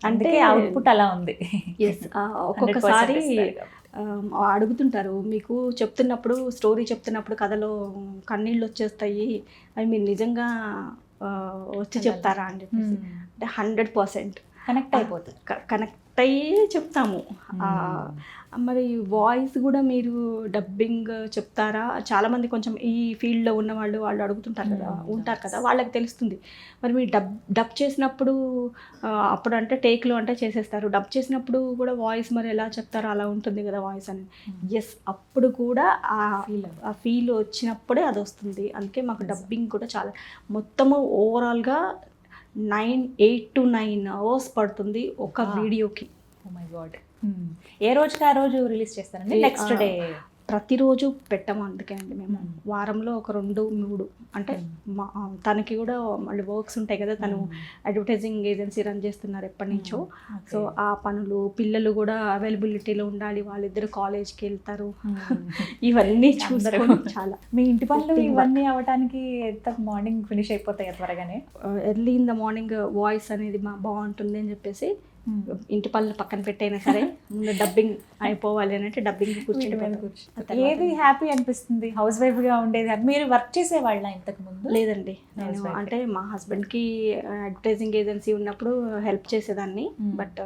అంటే అవుట్పుట్ అలా ఉంది. ఒక్కొక్కసారి అడుగుతుంటారు, మీకు చెప్తున్నప్పుడు, స్టోరీ చెప్తున్నప్పుడు కథలో కన్నీళ్ళు వచ్చేస్తాయి, అవి మీరు నిజంగా వచ్చి చెప్తారా అని చెప్పేసి. అంటే 100% కనెక్ట్ అయ్యే చెప్తాము. మరి వాయిస్ కూడా మీరు డబ్బింగ్ చెప్తారా? చాలామంది కొంచెం ఈ ఫీల్డ్లో ఉన్న వాళ్ళు అడుగుతుంటారు కదా, ఉంటారు కదా, వాళ్ళకి తెలుస్తుంది. మరి మీరు డబ్ చేసినప్పుడు, అప్పుడు అంటే టేక్లో అంటే చేసేస్తారు, డబ్ చేసినప్పుడు కూడా వాయిస్ మరి ఎలా చెప్తారో అలా ఉంటుంది కదా వాయిస్ అని. ఎస్, అప్పుడు కూడా ఆ ఫీల్ వచ్చినప్పుడే అది వస్తుంది. అందుకే మాకు డబ్బింగ్ కూడా చాలా, మొత్తము ఓవరాల్గా 8 to 9 hours పడుతుంది ఒక వీడియోకి. Oh my God. ఏ రోజుకి ఆ రోజు రిలీజ్ చేస్తారండి? Next day? ప్రతిరోజు పెట్టాము. అందుకే అండి మేము వారంలో ఒక 2-3 అంటే తనకి కూడా మళ్ళీ వర్క్స్ ఉంటాయి కదా, తను అడ్వర్టైజింగ్ ఏజెన్సీ రన్ చేస్తున్నారు ఎప్పటి నుంచో. సో ఆ పనులు, పిల్లలు కూడా అవైలబిలిటీలో ఉండాలి, వాళ్ళిద్దరు కాలేజ్కి వెళ్తారు, ఇవన్నీ చూసుకొని చాలా. మీ ఇంటి పనులు ఇవన్నీ అవ్వడానికి ఎంత మార్నింగ్ ఫినిష్ అయిపోతాయి త్వరగానే? Early in the morning voice అనేది బాగుంటుంది అని చెప్పేసి ఇంటి పనులు పక్కన పెట్టైనా సరే ముందు డబ్బింగ్ అయిపోవాలి అని అంటే డబ్బింగ్ కూర్చుంటే. ఏది హ్యాపీ అనిపిస్తుంది హౌస్ వైఫ్గా ఉండేది? మీరు వర్క్ చేసేవాళ్ళ ఇంతకు ముందు? లేదండి, నేను అంటే మా హస్బెండ్కి అడ్వర్టైజింగ్ ఏజెన్సీ ఉన్నప్పుడు హెల్ప్ చేసేదాన్ని, బట్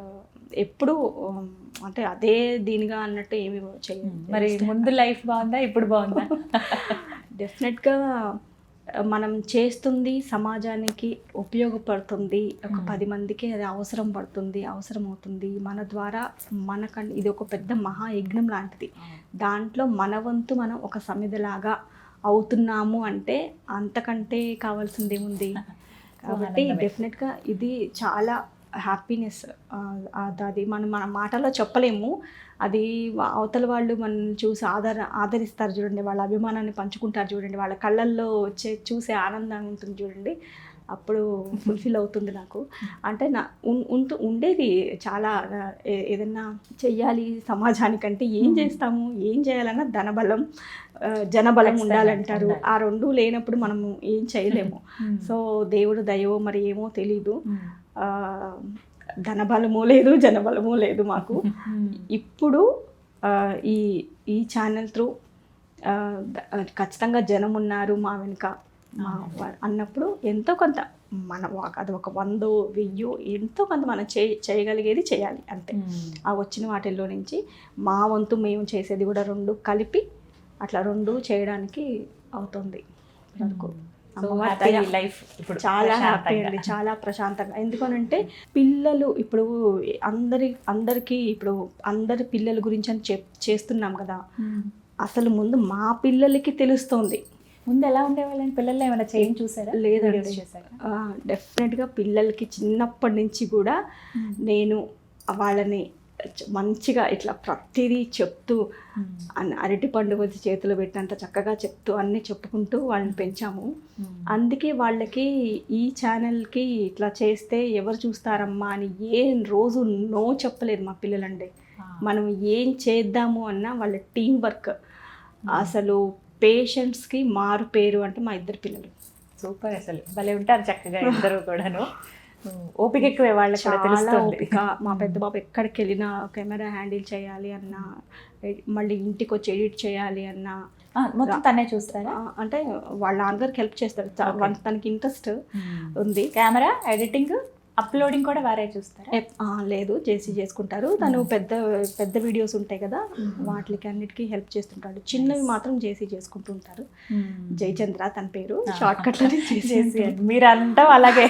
ఎప్పుడు అంటే అదే దీనిగా అన్నట్టు ఏమి చేయలేదు. మరి ముందు లైఫ్ బాగుందా, ఇప్పుడు బాగుందా? డెఫినెట్గా మనం చేస్తుంది సమాజానికి ఉపయోగపడుతుంది, ఒక 10 మందికి అది అవసరం అవుతుంది. మన ద్వారా ఇది ఒక పెద్ద మహాయజ్ఞం లాంటిది. దాంట్లో మన వంతు మనం ఒక సమిధలాగా అవుతున్నాము అంటే అంతకంటే కావాల్సింది ఏముంది. కాబట్టి డెఫినెట్గా ఇది చాలా హ్యాపీనెస్. అది మనం మన మాటల్లో చెప్పలేము. అది అవతల వాళ్ళు మనల్ని చూసి ఆదరిస్తారు చూడండి, వాళ్ళ అభిమానాన్ని పంచుకుంటారు చూడండి, వాళ్ళ కళ్ళల్లో చూసే ఆనందం ఉంటుంది చూడండి, అప్పుడు ఫుల్ఫిల్ అవుతుంది నాకు. అంటే ఉండేది చాలా ఏదన్నా చెయ్యాలి సమాజానికంటే ఏం చేస్తాము, ఏం చేయాలన్నా ధనబలం జనబలం ఉండాలంటారు. ఆ రెండు లేనప్పుడు మనము ఏం చేయలేము. సో దేవుడు దయో మరి ఏమో తెలీదు, ధనబలము లేదు జనబలము లేదు మాకు. ఇప్పుడు ఈ ఛానల్ త్రూ ఖచ్చితంగా జనం ఉన్నారు మా వెనుక అన్నప్పుడు ఎంతో కొంత మన అది ఒక 100, 1000 ఎంతో కొంత మనం చేయగలిగేది చేయాలి అంతే. ఆ వచ్చిన వాటిల్లో నుంచి మా వంతు మేము చేసేది కూడా 2 కలిపి అట్లా 2 చేయడానికి అవుతుంది వరకు. లైఫ్ చాలా హ్యాపీ అండి, చాలా ప్రశాంతంగా. ఎందుకనంటే పిల్లలు ఇప్పుడు అందరికీ ఇప్పుడు అందరి పిల్లల గురించి అని చేస్తున్నాం కదా, అసలు ముందు మా పిల్లలకి తెలుస్తోంది. ముందు ఎలా ఉండేవాళ్ళని పిల్లలు ఏమైనా చేంజ్ చూసారా? లేదండి, డెఫినెట్గా పిల్లలకి చిన్నప్పటి నుంచి కూడా నేను వాళ్ళని మంచిగా ఇట్లా ప్రతిదీ చెప్తూ అరటి పండు వచ్చి చేతిలో పెట్టినంత చక్కగా చెప్తూ అన్నీ చెప్పుకుంటూ వాళ్ళని పెంచాము. అందుకే వాళ్ళకి ఈ ఛానల్కి ఇట్లా చేస్తే ఎవరు చూస్తారమ్మా అని ఏ రోజు నో చెప్పలేదు మా పిల్లలండి. మనం ఏం చేద్దాము అన్నా వాళ్ళ టీం వర్క్, అసలు పేషెంట్స్కి మారు పేరు అంటే మా 2 పిల్లలు. సూపర్, అసలు భలే ఉంటారు చక్కగా ఇద్దరు కూడాను. ఓపిక ఎక్కువే వాళ్ళకి కూడా తెలుస్తుంది. మా పెద్ద బాబు ఎక్కడికి వెళ్ళినా కెమెరా హ్యాండిల్ చేయాలి అన్నా, మళ్ళీ ఇంటికి వచ్చి ఎడిట్ చేయాలి అన్నా మొత్తం తనే చూస్తారా? అంటే వాళ్ళ నాన్నగారికి హెల్ప్ చేస్తాడు, తనకి ఇంట్రెస్ట్ ఉంది. కెమెరా ఎడిటింగ్ అప్లోడింగ్ కూడా వారే చూస్తారా? లేదు, చేసుకుంటారు. తను పెద్ద వీడియోస్ ఉంటాయి కదా, వాటికి అన్నిటికీ హెల్ప్ చేస్తుంటాడు. చిన్నవి మాత్రం చేసుకుంటూ ఉంటారు. జయచంద్ర తన పేరు, షార్ట్ కట్ చేసి. మీరు అంటాం అలాగే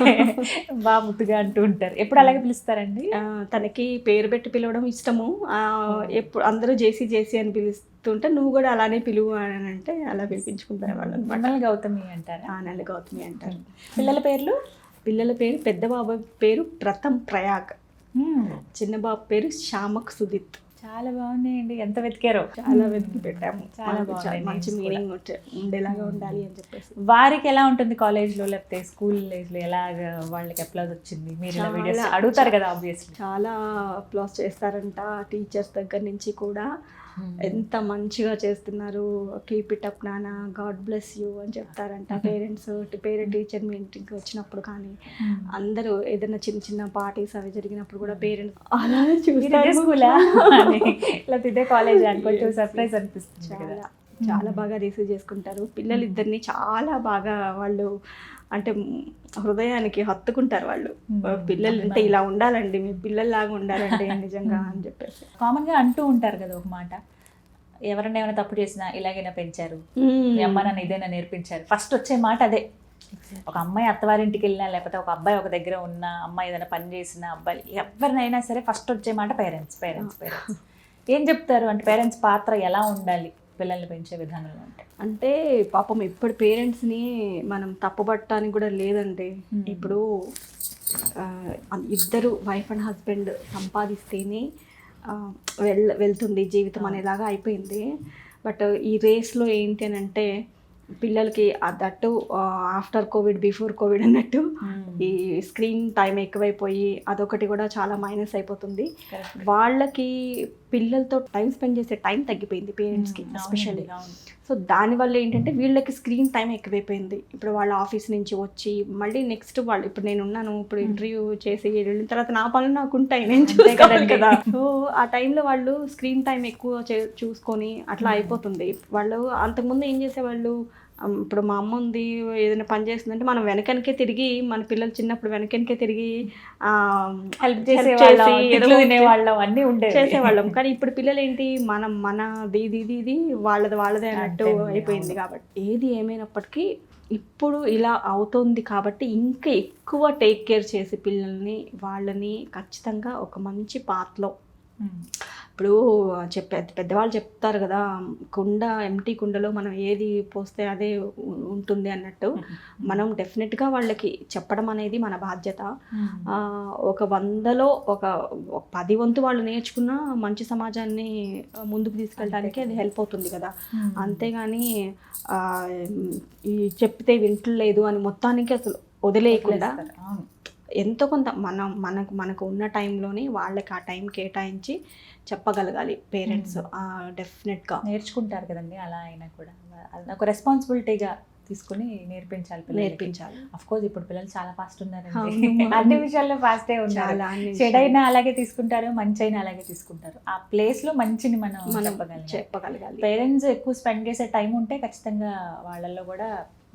బాగా ముద్దుగా అంటూ ఉంటారు. ఎప్పుడు అలాగే పిలుస్తారండి? తనకి పేరు పెట్టి పిలవడం ఇష్టము. ఎప్పుడు అందరూ జేసీ అని పిలుస్తుంటే నువ్వు కూడా అలానే పిలువు అని అంటే అలా పిలిపించుకుంటారు వాళ్ళు అనమాట. నెల గౌతమి అంటారు. నెల గౌతమి అంటారు. పిల్లల పేర్లు? పిల్లల పేరు పెద్ద బాబు పేరు ప్రథమ్ ప్రయాగ్, చిన్న బాబు పేరు శ్యామక్ సుదిత్. చాలా బాగున్నాయండి, ఎంత వెతికారో. చాలా వెతికి పెట్టాము, చాలా బాగుంది, మంచి మీనింగ్ ఉండేలాగా ఉండాలి అని చెప్పేసి. వారికి ఎలా ఉంటుంది కాలేజ్లో లేకపోతే స్కూల్ లైఫ్లో, ఎలాగ వాళ్ళకి అప్లాజ్ వచ్చింది? మీరు వీడియోస్ అడుగుతారు కదా ఆబ్వియస్లీ. చాలా అప్లాజ్ చేస్తారంట, టీచర్స్ దగ్గర నుంచి కూడా. ఎంత మంచిగా చేస్తున్నారు, కీప్ ఇట్ అప్ నాన్న, గాడ్ బ్లెస్ యూ అని చెప్తారంట. పేరెంట్స్ పేరెంట్ టీచర్ మీటింగ్కి వచ్చినప్పుడు కానీ అందరూ ఏదైనా చిన్న పార్టీస్ అవి జరిగినప్పుడు కూడా పేరెంట్స్ అలా చూస్తారు. స్కూలా లేకపోతే ఇదే కాలేజ్ అని కొంచెం సర్ప్రైజ్ అనిపిస్తుంది. చాలా బాగా రిసీవ్ చేసుకుంటారు. పిల్లలు ఇద్దరిని చాలా బాగా వాళ్ళు అంటే హృదయానికి హత్తుకుంటారు వాళ్ళు. పిల్లలు అంటే ఇలా ఉండాలండి, మీ పిల్లల్లాగా ఉండాలండి నిజంగా అని చెప్పేసి. కామన్గా అంటూ ఉంటారు కదా ఒక మాట, ఎవరైనా ఏమైనా తప్పు చేసినా ఇలాగైనా పెంచారు, మీ అమ్మ నాన్న ఇదైనా నేర్పించారు. ఫస్ట్ వచ్చే మాట అదే. ఒక అమ్మాయి అత్తవారింటికి వెళ్ళినా లేకపోతే ఒక అబ్బాయి ఒక దగ్గర ఉన్న అమ్మాయి ఏదైనా పని చేసిన అబ్బాయి ఎవరినైనా సరే ఫస్ట్ వచ్చే మాట పేరెంట్స్. ఏం చెప్తారు అంటే పేరెంట్స్ పాత్ర ఎలా ఉండాలి పిల్లల్ని పెంచే విధానంలో? అంటే పాపం ఇప్పుడు పేరెంట్స్ని మనం తప్పుపట్టడానికి కూడా లేదండి. ఇప్పుడు ఇద్దరు వైఫ్ అండ్ హస్బెండ్ సంపాదిస్తేనే వెళ్తుంది జీవితం అనేలాగా అయిపోయింది. బట్ ఈ రేస్లో ఏంటి అని అంటే పిల్లలకి that after Covid before Covid అన్నట్టు ఈ స్క్రీన్ టైం ఎక్కువైపోయి అదొకటి కూడా చాలా మైనస్ అయిపోతుంది. వాళ్ళకి పిల్లలతో టైం స్పెండ్ చేసే టైం తగ్గిపోయింది పేరెంట్స్కి ఎస్పెషల్లీ. సో దానివల్ల ఏంటంటే వీళ్ళకి స్క్రీన్ టైం ఎక్కువైపోయింది. ఇప్పుడు వాళ్ళ ఆఫీస్ నుంచి వచ్చి మళ్ళీ నెక్స్ట్ వాళ్ళు ఇప్పుడు నేను ఉన్నాను, ఇప్పుడు ఇంటర్వ్యూ చేసి వెళ్ళిన తర్వాత నా పనులు నాకు ఉంటాయి, నేను చూసుకోవాలి కదా. సో ఆ టైంలో వాళ్ళు స్క్రీన్ టైం ఎక్కువ చూసుకొని అట్లా అయిపోతుంది. వాళ్ళు అంతకుముందు ఏం చేసేవాళ్ళు, ఇప్పుడు మా అమ్మ ఉంది ఏదైనా పని చేస్తుందంటే మనం వెనకనికే తిరిగి, మన పిల్లలు చిన్నప్పుడు వెనకనికే తిరిగి హెల్ప్ చేసేవాళ్ళం, అన్నీ చేసేవాళ్ళం. కానీ ఇప్పుడు పిల్లలు ఏంటి, మన ఇది వాళ్ళదే అన్నట్టు అయిపోయింది. కాబట్టి ఏది ఏమైనప్పటికీ ఇప్పుడు ఇలా అవుతుంది కాబట్టి ఇంకా ఎక్కువ టేక్ కేర్ చేసి వాళ్ళని ఖచ్చితంగా ఒక మంచి పాత్రలో ఇప్పుడు పెద్దవాళ్ళు చెప్తారు కదా, ఎంటీ కుండలో మనం ఏది పోస్తే అదే ఉంటుంది అన్నట్టు. మనం డెఫినెట్గా వాళ్ళకి చెప్పడం అనేది మన బాధ్యత. ఒక 100లో ఒక 10 వంతు వాళ్ళు నేర్చుకున్న మంచి సమాజాన్ని ముందుకు తీసుకెళ్ళడానికి అది హెల్ప్ అవుతుంది కదా. అంతేగాని ఈ చెప్తే వింటలేదు అని మొత్తానికి అసలు వదిలేయకుండా ఎంతో కొంత మనకు ఉన్న టైంలోనే వాళ్ళకి ఆ టైం కేటాయించి చెప్పగలగాలి పేరెంట్స్. డెఫినెట్గా నేర్చుకుంటారు కదండి, అలా అయినా కూడా ఒక రెస్పాన్సిబిలిటీగా తీసుకుని నేర్పించాలి. అఫ్ కోర్స్ ఇప్పుడు పిల్లలు చాలా ఫాస్ట్ ఉన్నారండి, అన్ని విషయాల్లో ఫాస్టే ఉన్నారు. చెడైనా అలాగే తీసుకుంటారు, మంచి అయినా అలాగే తీసుకుంటారు. ఆ ప్లేస్ లో మంచిని మనం చెప్పగలగాలి. పేరెంట్స్ ఎక్కువ స్పెండ్ చేసే టైం ఉంటే ఖచ్చితంగా వాళ్ళల్లో కూడా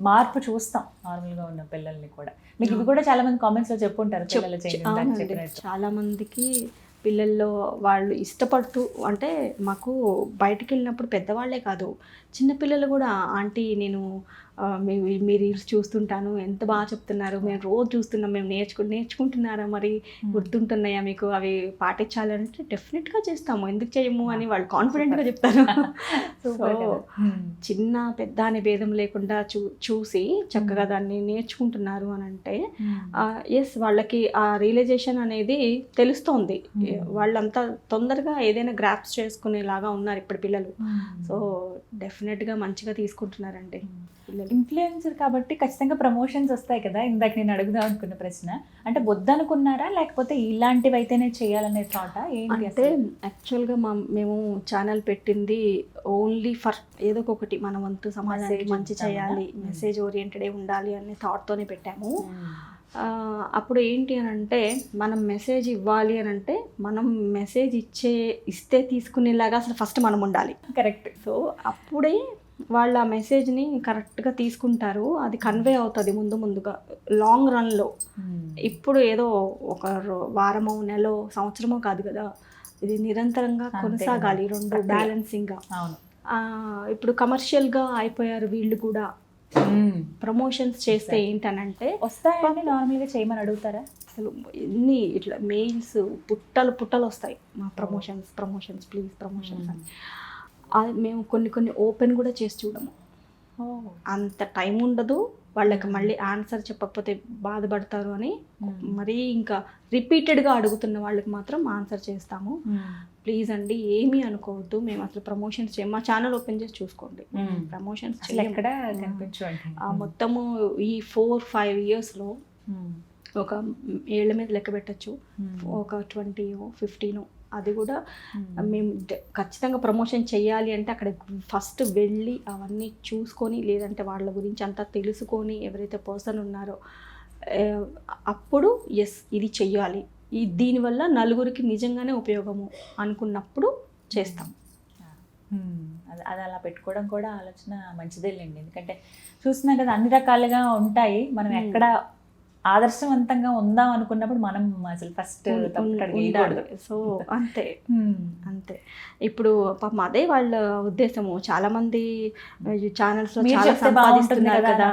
మార్పు చూస్తాం. నార్మల్గా ఉన్న పిల్లల్ని కూడా మీకు ఇవి కూడా చాలా మంది కామెంట్స్ లో చెప్పుంటారు. చాలా మందికి పిల్లల్లో వాళ్ళు ఇష్టపడుతూ, అంటే మాకు బయటికి వెళ్ళినప్పుడు పెద్దవాళ్లే కాదు, చిన్నపిల్లలు కూడా ఆంటీ నేను మీ రీల్స్ చూస్తుంటాను, ఎంత బాగా చెప్తున్నారు, మేము రోజు చూస్తున్నాం, మేము నేర్చుకుంటున్నారా, మరి గుర్తుంటున్నాయా మీకు, అవి పాటించాలంటే డెఫినెట్గా చేస్తాము, ఎందుకు చేయము అని వాళ్ళు కాన్ఫిడెంట్గా చెప్తారు. సో చిన్న పెద్ద అనే భేదం లేకుండా చూసి చక్కగా దాన్ని నేర్చుకుంటున్నారు అని అంటే ఎస్ వాళ్ళకి ఆ రియలైజేషన్ అనేది తెలుస్తోంది. వాళ్ళంతా తొందరగా ఏదైనా గ్రాప్స్ చేసుకునేలాగా ఉన్నారు ఇప్పుడు పిల్లలు. సో డెఫినెట్గా మంచిగా తీసుకుంటున్నారండి పిల్లలు. ఇన్ఫ్లుయెన్సర్ కాబట్టి ఖచ్చితంగా ప్రమోషన్స్ వస్తాయి కదా. ఇందాక నేను అడుగుదాం అనుకున్న ప్రశ్న, అంటే వద్దనుకున్నారా లేకపోతే ఇలాంటివి అయితేనే చేయాలనే థాటా ఏంటి? అంటే యాక్చువల్గా మేము ఛానల్ పెట్టింది ఓన్లీ ఫర్ ఏదో ఒకటి మన వంతు సమాజానికి మంచి చేయాలి, మెసేజ్ ఓరియంటెడే ఉండాలి అనే థాట్తోనే పెట్టాము. అప్పుడు ఏంటి అని అంటే మనం మెసేజ్ ఇవ్వాలి అని అంటే మనం మెసేజ్ ఇస్తే తీసుకునేలాగా అసలు ఫస్ట్ మనం ఉండాలి. కరెక్ట్. సో అప్పుడే వాళ్ళు ఆ మెసేజ్ని కరెక్ట్గా తీసుకుంటారు, అది కన్వే అవుతుంది ముందుగా లాంగ్ రన్లో. ఇప్పుడు ఏదో ఒక వారమో నెలో సంవత్సరమో కాదు కదా, ఇది నిరంతరంగా కొనసాగాలి, రెండు బ్యాలెన్సింగ్గా. ఇప్పుడు కమర్షియల్గా అయిపోయారు వీళ్ళు కూడా. ప్రమోషన్స్ చేస్తే ఏంటనంటే వస్తాయండి, నార్మల్గా చేయమని అడుగుతారా? అసలు ఎన్ని ఇట్లా మెయిల్స్ పుట్టలు వస్తాయి, మా ప్రమోషన్స్ ప్లీజ్ ప్రమోషన్స్ అని. మేము కొన్ని ఓపెన్ కూడా చేసి చూడము, అంత టైం ఉండదు వాళ్ళకి, మళ్ళీ ఆన్సర్ చెప్పకపోతే బాధపడతారు అని. మరీ ఇంకా రిపీటెడ్గా అడుగుతున్న వాళ్ళకి మాత్రం ఆన్సర్ చేస్తాము. ప్లీజ్ అండి ఏమీ అనుకోవద్దు, మేము అసలు ప్రమోషన్స్ చేయం, మా ఛానల్ ఓపెన్ చేసి చూసుకోండి, ప్రమోషన్స్ ఎక్కడ కనిపించండి. మొత్తము ఈ 4-5 ఇయర్స్లో ఒక ఏళ్ల మీద లెక్క పెట్టచ్చు, ఒక 20-15, అది కూడా మేము ఖచ్చితంగా ప్రమోషన్ చేయాలి అంటే అక్కడ ఫస్ట్ వెళ్ళి అవన్నీ చూసుకొని, లేదంటే వాళ్ళ గురించి అంతా తెలుసుకొని, ఎవరైతే పర్సన్ ఉన్నారో అప్పుడు ఎస్ ఇది చెయ్యాలి, దీనివల్ల నలుగురికి నిజంగానే ఉపయోగము అనుకున్నప్పుడు చేస్తాం. అది అలా పెట్టుకోవడం కూడా ఆలోచన మంచిదేలేండి. ఎందుకంటే చూసినా కదా అన్ని రకాలుగా ఉంటాయి, మనం ఎక్కడ ఆదర్శవంతంగా ఉందాం అనుకున్నప్పుడు మనం అసలు ఫస్ట్ ఉండాలి. సో అంతే. ఇప్పుడు పాపం అదే వాళ్ళ ఉద్దేశము. చాలా మంది ఛానల్స్ లో చాలా సంపాదిస్తున్నారు కదా,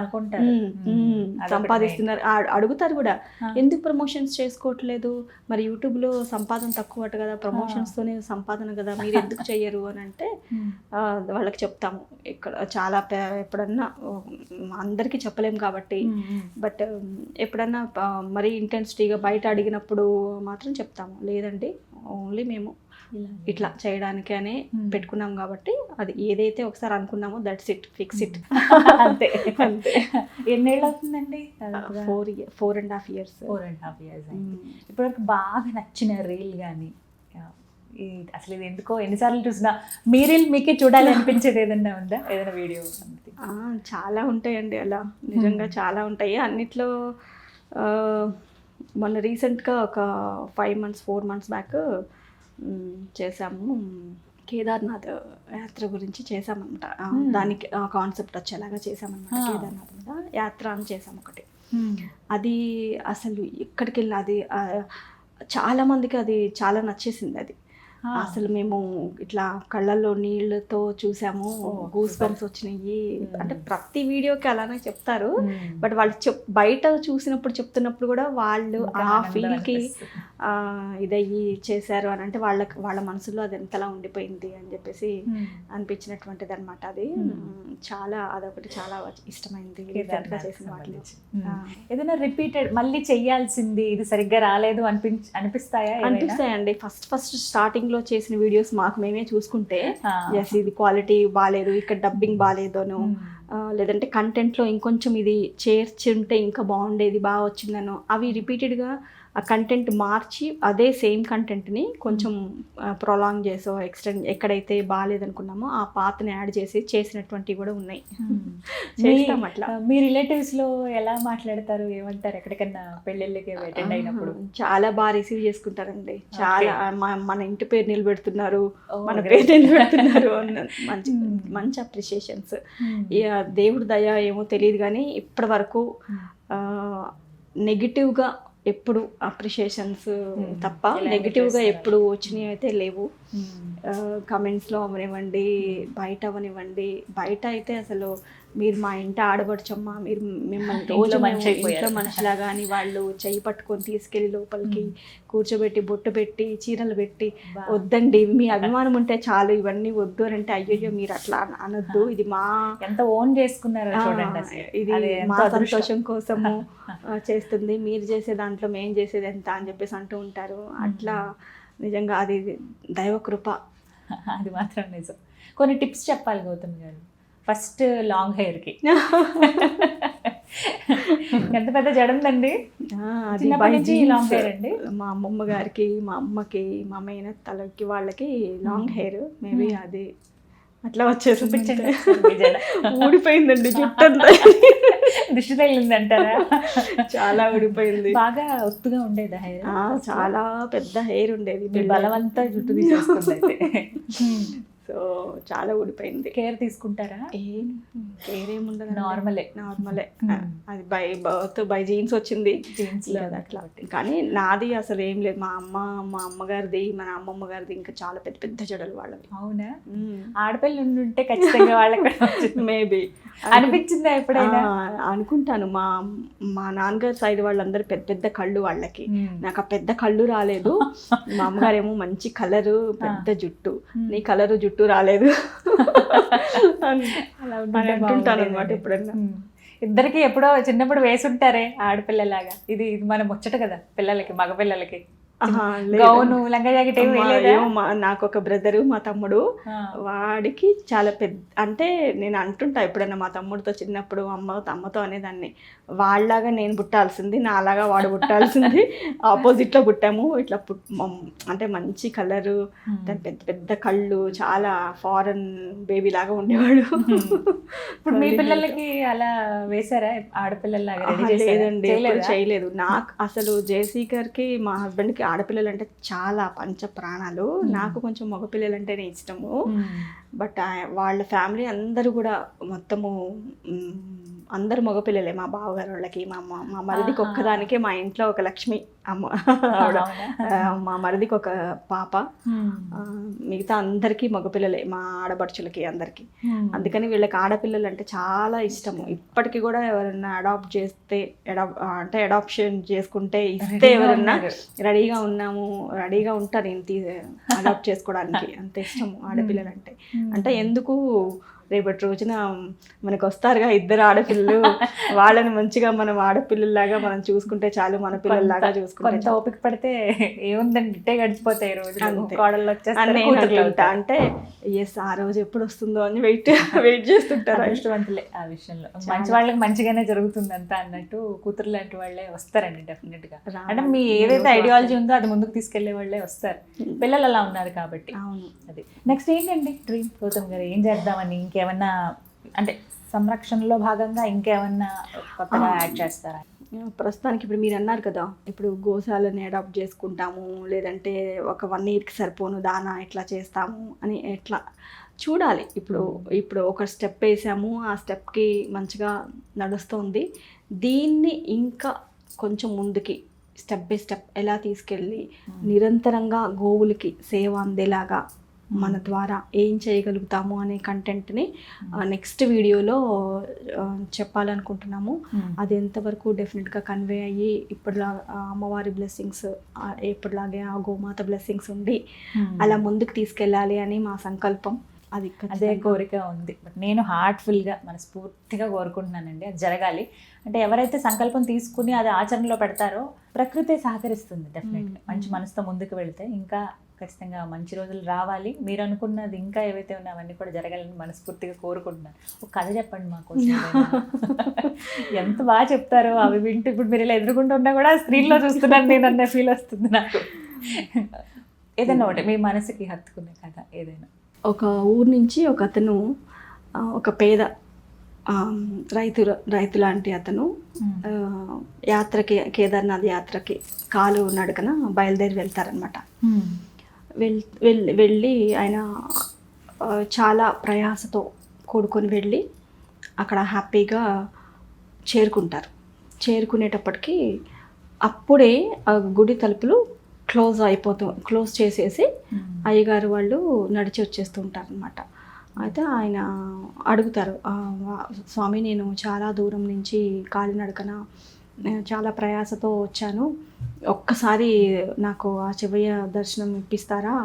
సంపాదిస్తున్నారు, అడుగుతారు కూడా ఎందుకు ప్రమోషన్స్ చేసుకోవట్లేదు, మరి యూట్యూబ్ లో సంపాదన తక్కువ అట కదా, ప్రమోషన్స్ తోనే సంపాదన కదా, మీరు ఎందుకు చెయ్యరు అని అంటే వాళ్ళకి చెప్తాము. ఇక్కడ చాలా ఎప్పుడన్నా అందరికీ చెప్పలేము కాబట్టి, బట్ ఎప్పుడన్నా మరీ ఇంటెన్సిటీగా బయట అడిగినప్పుడు మాత్రం చెప్తాము, లేదండి ఓన్లీ మేము ఇట్లా చేయడానికి అనే పెట్టుకున్నాం కాబట్టి, అది ఏదైతే ఒకసారి అనుకున్నామో దట్స్ ఇట్, ఫిక్స్ ఇట్. అంతే. ఎన్నేళ్ళు అవుతుందండి? 4.5 years. ఇప్పటివరకు బాగా నచ్చిన రీల్ కానీ, అసలు ఇది ఎందుకో ఎన్నిసార్లు చూసినా మీ రీల్ మీకే చూడాలి అనిపించేది ఏదన్నా ఉందా, ఏదైనా వీడియో? చాలా ఉంటాయండి అలా, నిజంగా చాలా ఉంటాయి. అన్నిట్లో మొన్న రీసెంట్గా ఒక 4 months బ్యాక్ చేసాము, కేదార్నాథ్ యాత్ర గురించి చేసామన్నమాట. దానికి కాన్సెప్ట్ వచ్చేలాగా చేసామన్నమాట. కేదార్నాథ్ మీద యాత్ర అని చేసాము ఒకటి. అది అసలు ఎక్కడికి వెళ్ళినా అది చాలా మందికి అది చాలా నచ్చేసింది. అది అసలు మేము ఇట్లా కళ్ళల్లో నీళ్ళతో చూసాము, గూస్ బంప్స్ వచ్చినాయి. అంటే ప్రతి వీడియోకి అలానే చెప్తారు, బట్ వాళ్ళు బయట చూసినప్పుడు చెప్తున్నప్పుడు కూడా వాళ్ళు ఆ ఫీల్కి ఇదయ్యి చేశారు అని అంటే వాళ్ళ మనసులో అది ఎంతలా ఉండిపోయింది అని చెప్పేసి అనిపించినటువంటిది అనమాట. అది చాలా అదొకటి చాలా ఇష్టమైంది రీసెంట్గా చేసిన వాటిలో. ఏదైనా రిపీటెడ్ మళ్ళీ చెయ్యాల్సింది ఇది సరిగ్గా రాలేదు అనిపిస్తాయండి. ఫస్ట్ స్టార్టింగ్ లో చేసిన వీడియోస్ మాకు మేమే చూసుకుంటే ఎస్ ఇది క్వాలిటీ బాగాలేదు, ఇక్కడ డబ్బింగ్ బాగాలేదోను, లేదంటే కంటెంట్లో ఇంకొంచెం ఇది చేర్చుంటే ఇంకా బాగుండేది, బాగా వచ్చిందనో, అవి రిపీటెడ్గా ఆ కంటెంట్ మార్చి అదే సేమ్ కంటెంట్ని కొంచెం ప్రొలాంగ్ చేసో ఎక్స్టెండ్ ఎక్కడైతే బాగాలేదనుకున్నామో ఆ పాతని యాడ్ చేసి చేసినటువంటివి కూడా ఉన్నాయి. చేస్తాం అట్లా. మీ రిలేటివ్స్లో ఎలా మాట్లాడతారు, ఏమంటారు ఎక్కడికన్నా పెళ్ళిళ్ళకి అటెండ్ అయినప్పుడు? చాలా బాగా రిసీవ్ చేసుకుంటారండి. చాలా మన ఇంటి పేరు నిలబెడుతున్నారు, మన పేరు నిలబెడుతున్నారు మంచి మంచి అప్రిషియేషన్స్. దేవుడి దయ ఏమో తెలియదు కానీ ఇప్పటి వరకు నెగిటివ్గా ఎప్పుడు అప్రిషియేషన్స్ తప్ప నెగిటివ్గా ఎప్పుడు వచ్చినవి అయితే లేవు. కమెంట్స్లో అవనివ్వండి, బయట అవనివ్వండి. బయట అయితే అసలు మీరు మా ఇంటి ఆడబడుచమ్మా, మీరు మిమ్మల్ని రోజు ఇంట్లో మనిషిలాగా అని వాళ్ళు చెయ్యి పట్టుకొని తీసుకెళ్ళి లోపలికి కూర్చోబెట్టి బొట్టు పెట్టి చీరలు పెట్టి, వద్దండి మీ అభిమానం ఉంటే చాలు, ఇవన్నీ వద్దు అని అంటే అయ్యో మీరు అట్లా అనొద్దు, ఇది మా ఎంత ఓన్ చేసుకున్నారు, ఇది మా సంతోషం కోసము చేస్తుంది, మీరు చేసే దాంట్లో మేము చేసేది ఎంత అని చెప్పేసి అంటూ ఉంటారు. అట్లా నిజంగా అది దైవకృప. అది మాత్రం నిజం. కొన్ని టిప్స్ చెప్పాలి గౌతమ్ గారు. ఫస్ట్ లాంగ్ హెయిర్కి ఎంత పెద్ద జడందండి, లాంగ్ హెయిర్ అండి. మా అమ్మమ్మ గారికి, మా అమ్మకి, మా అమ్మాయిన తలకి వాళ్ళకి లాంగ్ హెయిర్. మేబీ అది అట్లా వచ్చేసి ఊడిపోయిందండి జుట్టంతా. దిష్టి తగిలింది అంటారా? చాలా ఊడిపోయింది. బాగా ఒత్తుగా ఉండేది హెయిర్, చాలా పెద్ద హెయిర్ ఉండేది. బలవంతా జుట్టు తీసేసుకుంది. సో చాలా ఊడిపోయింది. కేర్ తీసుకుంటారా? కేర్ ఏముండదు, నార్మలే. అది బై బర్త్ బై జీన్స్ వచ్చింది, జీన్స్ అట్లా. కానీ నాది అసలు ఏం లేదు. మా అమ్మగారిది, మన అమ్మమ్మ గారిది ఇంకా చాలా పెద్ద పెద్ద జడలు వాళ్ళవి. అవునా? ఆడపిల్ల ఉంటే ఖచ్చితంగా వాళ్ళకి మేబీ అనిపించిందా ఎప్పుడైనా? అనుకుంటాను. మా నాన్నగారి సైడ్ వాళ్ళందరూ పెద్ద పెద్ద కళ్ళు వాళ్ళకి. నాకు ఆ పెద్ద కళ్ళు రాలేదు. మా అమ్మగారేమో మంచి కలరు, పెద్ద జుట్టు. నీ కలరు జుట్టు రాలేదు అని అంటుంటాను అనమాట ఎప్పుడన్నా. ఇద్దరికి ఎప్పుడో చిన్నప్పుడు వేసుంటారే ఆడపిల్లలాగా. ఇది మన ముచ్చట కదా పిల్లలకి, మగపిల్లలకి. గౌను, లంగా జాకెట్ నాకు ఒక బ్రదరు, మా తమ్ముడు, వాడికి చాలా పెద్ద, అంటే నేను అంటుంటా ఎప్పుడన్నా మా తమ్ముడితో చిన్నప్పుడు అమ్మతో అనేదాన్ని, వాళ్ళలాగా నేను పుట్టాల్సింది, నాలాగా వాడు పుట్టాల్సింది, ఆపోజిట్లో పుట్టాము. ఇట్లా అంటే మంచి కలరు, దాని పెద్ద పెద్ద కళ్ళు, చాలా ఫారెన్ బేబీ లాగా ఉండేవాడు. ఇప్పుడు మీ పిల్లలకి అలా వేసారా ఆడపిల్లలాగా? లేదండి, చేయలేదు. నాకు అసలు జేసీ గారికి, మా హస్బెండ్కి ఆడపిల్లలు అంటే చాలా పంచ ప్రాణాలు. నాకు కొంచెం మగపిల్లలు అంటేనే ఇష్టము. బట్ వాళ్ళ ఫ్యామిలీ అందరూ కూడా మొత్తము అందరు మగపిల్లలే. మా బావగారు వాళ్ళకి, మా మరిదికి ఒక్కదానికే మా ఇంట్లో ఒక లక్ష్మి అమ్మ, మా మరిదికి ఒక పాప, మిగతా అందరికీ మగపిల్లలే, మా ఆడపడుచులకి అందరికీ. అందుకని వీళ్ళకి ఆడపిల్లలు అంటే చాలా ఇష్టము. ఇప్పటికీ కూడా ఎవరన్నా అడాప్ట్ చేస్తే, అంటే అడాప్షన్ చేసుకుంటే ఇస్తే ఎవరన్నా రెడీగా ఉంటారు ఇంటి అడాప్ట్ చేసుకోవడానికి. అంత ఇష్టము ఆడపిల్లలు అంటే. అంటే ఎందుకు, రేపటి రోజున మనకు వస్తారుగా ఇద్దరు ఆడపిల్లలు, వాళ్ళని మంచిగా మనం ఆడపిల్లల్లాగా మనం చూసుకుంటే చాలు, మన పిల్లల్లాగా చూసుకుంటే. ఓపిక పడితే ఏముందండి, ఇట్టే గడిచిపోతాయి రోజులు. అంటే ఎస్ ఆ రోజు ఎప్పుడు వస్తుందో అని వెయిట్ చేస్తుంటారు. అదృష్టవంతులే ఆ విషయంలో. మంచి వాళ్ళకి మంచిగానే జరుగుతుంది అంతా అన్నట్టు కూతురు లాంటి వాళ్ళే వస్తారండి డెఫినెట్ గా. అంటే మీ ఏదైతే ఐడియాలజీ ఉందో అది ముందుకు తీసుకెళ్లే వాళ్ళే వస్తారు. పిల్లలు అలా ఉన్నారు కాబట్టి. అవును. అది నెక్స్ట్ ఏంటండి డ్రీమ్ గౌతమ్ గారు? ఏం చేద్దామని, ఇంకేమన్నా అంటే సంరక్షణలో భాగంగా ఇంకేమన్నా కొత్తగా యాడ్ చేస్తారా? ప్రస్తుతానికి ఇప్పుడు మీరు అన్నారు కదా, ఇప్పుడు గోశాలని అడాప్ట్ చేసుకుంటాము, లేదంటే ఒక 1 yearకి సరిపోను దానా ఎట్లా చేస్తాము అని ఎట్లా చూడాలి. ఇప్పుడు ఒక స్టెప్ వేసాము, ఆ స్టెప్కి మంచిగా నడుస్తుంది. దీన్ని ఇంకా కొంచెం ముందుకి స్టెప్ బై స్టెప్ ఎలా తీసుకెళ్ళి నిరంతరంగా గోవులకి సేవ అందేలాగా మన ద్వారా ఏం చేయగలుగుతాము అనే కంటెంట్ని నెక్స్ట్ వీడియోలో చెప్పాలనుకుంటున్నాము. అది ఎంతవరకు డెఫినెట్గా కన్వే అయ్యి ఇప్పటిలా అమ్మవారి బ్లెస్సింగ్స్ ఎప్పటిలాగే ఆ గోమాత బ్లెస్సింగ్స్ ఉండి అలా ముందుకు తీసుకెళ్ళాలి అని మా సంకల్పం. అదే కోరిక ఉంది. బట్ నేను హార్ట్ఫుల్గా మనస్ఫూర్తిగా కోరుకుంటున్నానండి అది జరగాలి. అంటే ఎవరైతే సంకల్పం తీసుకుని అది ఆచరణలో పెడతారో ప్రకృతి సహకరిస్తుంది డెఫినెట్గా. మంచి మనసుతో ముందుకు వెళితే ఇంకా ఖచ్చితంగా మంచి రోజులు రావాలి. మీరు అనుకున్నది ఇంకా ఏవైతే ఉన్నాయో అవన్నీ కూడా జరగాలని మనస్ఫూర్తిగా కోరుకుంటున్నాను. ఒక కథ చెప్పండి మాకు. ఎంత బాగా చెప్తారో అవి వింటూ ఇప్పుడు మీరు ఇలా ఎదురుకుంటూ ఉన్నా కూడా స్క్రీన్లో చూస్తున్నాను నేను అన్న ఫీల్ వస్తుంది నాకు. ఏదైనా ఒకటి మీ మనసుకి హత్తుకునే కథ ఏదైనా. ఒక ఊరు నుంచి ఒక అతను ఒక పేద రైతు లాంటి అతను యాత్రకి కేదార్నాథ్ యాత్రకి కాలు నడకన బయలుదేరి వెళ్తారనమాట. వెళ్ళి ఆయన చాలా ప్రయాసతో కూడుకొని వెళ్ళి అక్కడ హ్యాపీగా చేరుకుంటారు. చేరుకునేటప్పటికి అప్పుడే ఆ గుడి తలుపులు క్లోజ్ చేసేసి అయ్యగారు వాళ్ళు నడిచి వచ్చేస్తూ ఉంటారనమాట. అయితే ఆయన అడుగుతారు, స్వామి నేను చాలా దూరం నుంచి కాలినడకన చాలా ప్రయాసతో వచ్చాను, ఒక్కసారి నాకు ఆ శివయ్య దర్శనం ఇప్పిస్తారా,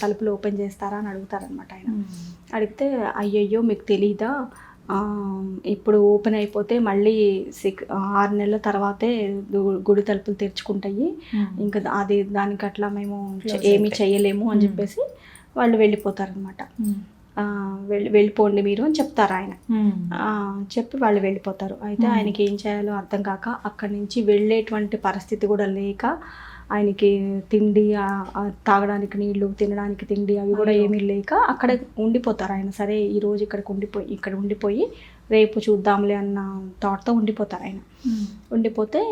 తలుపులు ఓపెన్ చేస్తారా అని అడుగుతారనమాట. ఆయన అడిగితే అయ్యయ్యో మీకు తెలీదా, ఇప్పుడు ఓపెన్ అయిపోతే మళ్ళీ 6 నెలల తర్వాతే గుడి తలుపులు తెరుచుకుంటాయి, ఇంకా దానికి అట్లా మేము ఏమీ చెయ్యలేము అని చెప్పేసి వాళ్ళు వెళ్ళిపోతారనమాట. వెళ్ళిపోండి మీరు అని చెప్తారు ఆయన. చెప్పి వాళ్ళు వెళ్ళిపోతారు. అయితే ఆయనకి ఏం చేయాలో అర్థం కాక అక్కడి నుంచి వెళ్ళేటువంటి పరిస్థితి కూడా లేక ఆయనకి తిండి, తాగడానికి నీళ్లు, తినడానికి తిండి అవి కూడా ఏమీ లేక అక్కడ ఉండిపోతారు ఆయన. సరే ఈరోజు ఇక్కడ ఉండిపోయి రేపు చూద్దాంలే అన్న థాట్తో ఉండిపోతారు ఆయన. ఉండిపోతే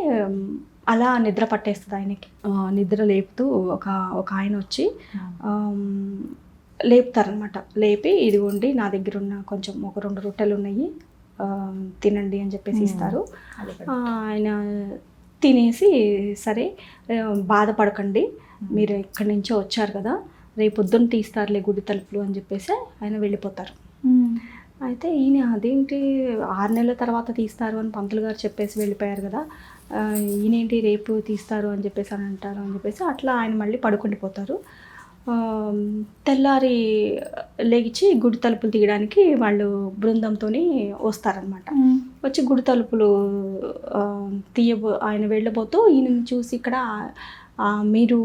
అలా నిద్ర పట్టేస్తుంది ఆయనకి. నిద్ర లేపుతూ ఒక ఆయన వచ్చి లేపుతారనమాట. లేపి ఇదిగోండి నా దగ్గర ఉన్న కొంచెం ఒక 2 రొట్టెలు ఉన్నాయి తినండి అని చెప్పేసి ఇస్తారు. ఆయన తినేసి సరే బాధపడకండి, మీరు ఎక్కడి నుంచో వచ్చారు కదా, రేపు పొద్దున్న తీస్తారులే గుడి తలుపులు అని చెప్పేసి ఆయన వెళ్ళిపోతారు. అయితే ఈయన అదేంటి 6 నెలల తర్వాత తీస్తారు అని పంతులు గారు చెప్పేసి వెళ్ళిపోయారు కదా, ఈయనేంటి రేపు తీస్తారు అని చెప్పేసి అని అంటారు అని చెప్పేసి అట్లా ఆయన మళ్ళీ పడుకుండిపోతారు. తెల్లారి లేచి గుడి తలుపులు తీయడానికి వాళ్ళు బృందంతో వస్తారనమాట. వచ్చి గుడి తలుపులు ఆయన వెళ్ళబోతూ ఈయన చూసి ఇక్కడ మీరు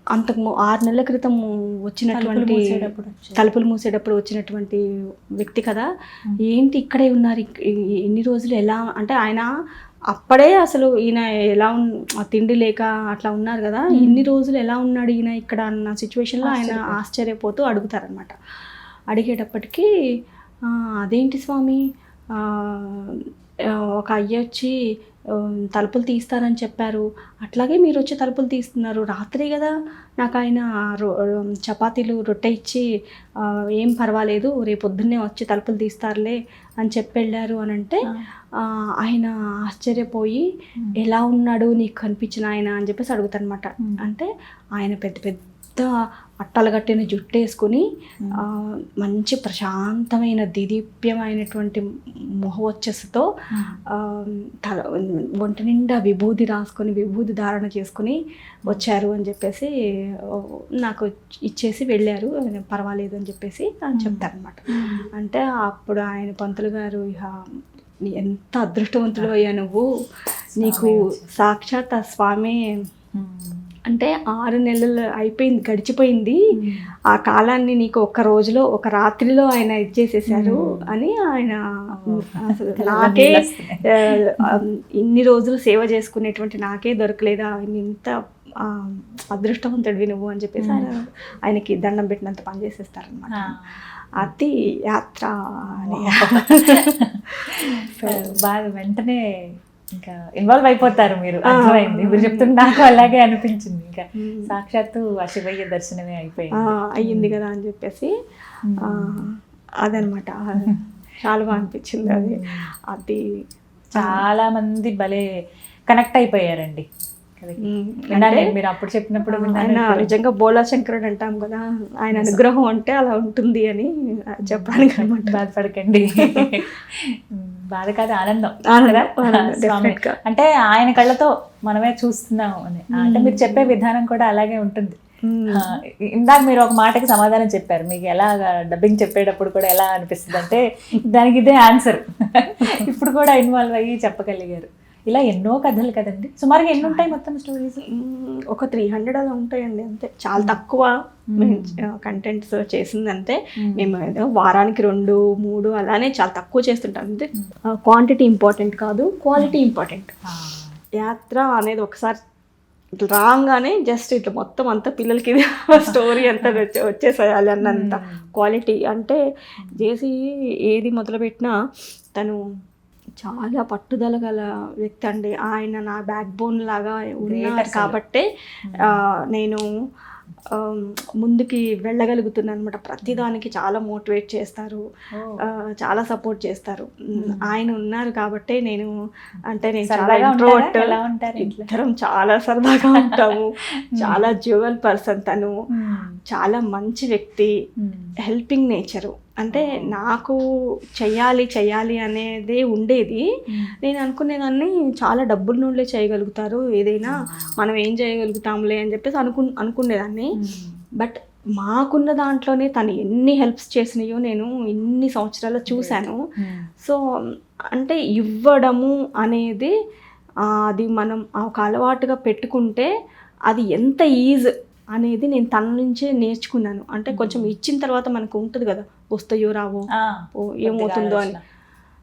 అంతకు 6 నెలల క్రితం వచ్చినటువంటి తలుపులు మూసేటప్పుడు వచ్చినటువంటి వ్యక్తి కదా, ఏంటి ఇక్కడే ఉన్నారు ఇన్ని రోజులు, ఎలా అంటే ఆయన అప్పుడే అసలు ఈయన ఎలా తిండి లేక అట్లా ఉన్నారు కదా, ఇన్ని రోజులు ఎలా ఉన్నాడు ఈయన ఇక్కడ అన్న సిచ్యువేషన్లో ఆయన ఆశ్చర్యపోతూ అడుగుతారనమాట. అడిగేటప్పటికీ అదేంటి స్వామి, ఒక అయ్య వచ్చి తలుపులు తీస్తారని చెప్పారు, అట్లాగే మీరు వచ్చి తలుపులు తీస్తున్నారు, రాత్రి కదా నాకు ఆయన చపాతీలు రొట్టె ఇచ్చి ఏం పర్వాలేదు రేపు పొద్దున్నే వచ్చి తలుపులు తీస్తారులే అని చెప్పి వెళ్ళారు అని అంటే ఆయన ఆశ్చర్యపోయి ఎలా ఉన్నాడు నీకు కనిపించిన ఆయన అని చెప్పేసి అడుగుతారనమాట. అంటే ఆయన పెద్ద పెద్ద అట్టలు కట్టిన జుట్టు వేసుకుని మంచి ప్రశాంతమైన దిదీప్యమైనటువంటి మొహవచ్చస్సుతో ఒంటి నిండా విభూది రాసుకొని విభూది ధారణ చేసుకుని వచ్చారు అని చెప్పేసి నాకు ఇచ్చేసి వెళ్ళారు, పర్వాలేదు అని చెప్పేసి అని చెప్తారనమాట. అంటే అప్పుడు ఆయన పంతులు గారు ఎంత అదృష్టవంతుడు అయ్యా నువ్వు, నీకు సాక్షాత్ ఆ స్వామి అంటే 6 నెలలు అయిపోయింది, గడిచిపోయింది, ఆ కాలాన్ని నీకు ఒక్క రోజులో ఒక రాత్రిలో ఆయన ఇచ్చేసేసారు అని ఆయన అసలు నాకే ఇన్ని రోజులు సేవ చేసుకునేటువంటి నాకే దొరకలేదా, ఇంత అదృష్టవంతుడివి నువ్వు అని చెప్పేసి ఆయనకి దండం పెట్టినంత పని చేసేస్తారనమాట. అది యాత్ర బాగా వెంటనే ఇంకా ఇన్వాల్వ్ అయిపోతారు మీరు, అర్థమైంది మీరు చెప్తుంటే నాకు అలాగే అనిపించింది. ఇంకా సాక్షాత్తు ఆ శివయ్య దర్శనమే అయ్యింది కదా అని చెప్పేసి అదనమాట. చాలా బాగా అనిపించింది అది. చాలా మంది భలే కనెక్ట్ అయిపోయారండి. విన్నాను నేను, మీరు అప్పుడు చెప్పినప్పుడు విన్నాను. ఆయన నిజంగా బోలా శంకరుడు అంటాం కదా, ఆయన అనుగ్రహం అంటే అలా ఉంటుంది అని చెప్పడానికి అనమాట. బాధపడకండి, బాధ కాదు ఆనందం ఆనందం, కదా? ఆనందం, స్వామి. definite గా. అంటే ఆయన కళ్ళతో మనమే చూస్తున్నాము అని, అంటే మీరు చెప్పే విధానం కూడా అలాగే ఉంటుంది. ఇందాక మీరు ఒక మాటకి సమాధానం చెప్పారు, మీకు ఎలా డబ్బింగ్ చెప్పేటప్పుడు కూడా ఎలా అనిపిస్తుంది అంటే దానికి ఇదే ఆన్సర్. ఇప్పుడు కూడా ఇన్వాల్వ్ అయ్యి చెప్పగలిగారు. ఇలా ఎన్నో కథలు కదండి, సుమారుగా ఎన్ని ఉంటాయి మొత్తం స్టోరీస్? ఒక 300 అలా ఉంటాయండి, అంతే. చాలా తక్కువ కంటెంట్స్ చేసింది అంతే. మేము ఏదో వారానికి 2-3 అలానే చాలా తక్కువ చేస్తుంటాం అంతే. క్వాంటిటీ ఇంపార్టెంట్ కాదు, క్వాలిటీ ఇంపార్టెంట్. యాత్ర అనేది ఒకసారి రాగానే జస్ట్ ఇట్లా మొత్తం అంతా పిల్లలకి స్టోరీ అంతా వచ్చేసేయాలి అన్నంత క్వాలిటీ. అంటే చేసి ఏది మొదలుపెట్టినా తను చాలా పట్టుదల గల వ్యక్తి అండి. ఆయన నా బ్యాక్ బోన్ లాగా ఉన్నారు కాబట్టే నేను ముందుకి వెళ్ళగలుగుతున్నాను అనమాట. ప్రతిదానికి చాలా మోటివేట్ చేస్తారు, చాలా సపోర్ట్ చేస్తారు. ఆయన ఉన్నారు కాబట్టే నేను చాలా ఇంట్రోవర్ట్. ఇద్దరం చాలా సరదాగా ఉంటాము. చాలా జ్యువెల్ పర్సన్ తను, చాలా మంచి వ్యక్తి, హెల్పింగ్ నేచరు. అంటే నాకు చెయ్యాలి అనేది ఉండేది. నేను అనుకునేదాన్ని చాలా డబ్బుల నుండే చేయగలుగుతారు ఏదైనా, మనం ఏం చేయగలుగుతాంలే అని చెప్పేసి అనుకునేదాన్ని. బట్ మాకున్న దాంట్లోనే తను ఎన్ని హెల్ప్స్ చేసినాయో నేను ఇన్ని సంవత్సరాలు చూశాను. సో అంటే ఇవ్వడము అనేది అది మనం ఒక అలవాటుగా పెట్టుకుంటే అది ఎంత ఈజ్ అనేది నేను తన నుంచే నేర్చుకున్నాను. అంటే కొంచెం ఇచ్చిన తర్వాత మనకు ఉంటుంది కదా, వస్తాయో రావో ఏమవుతుందో అని.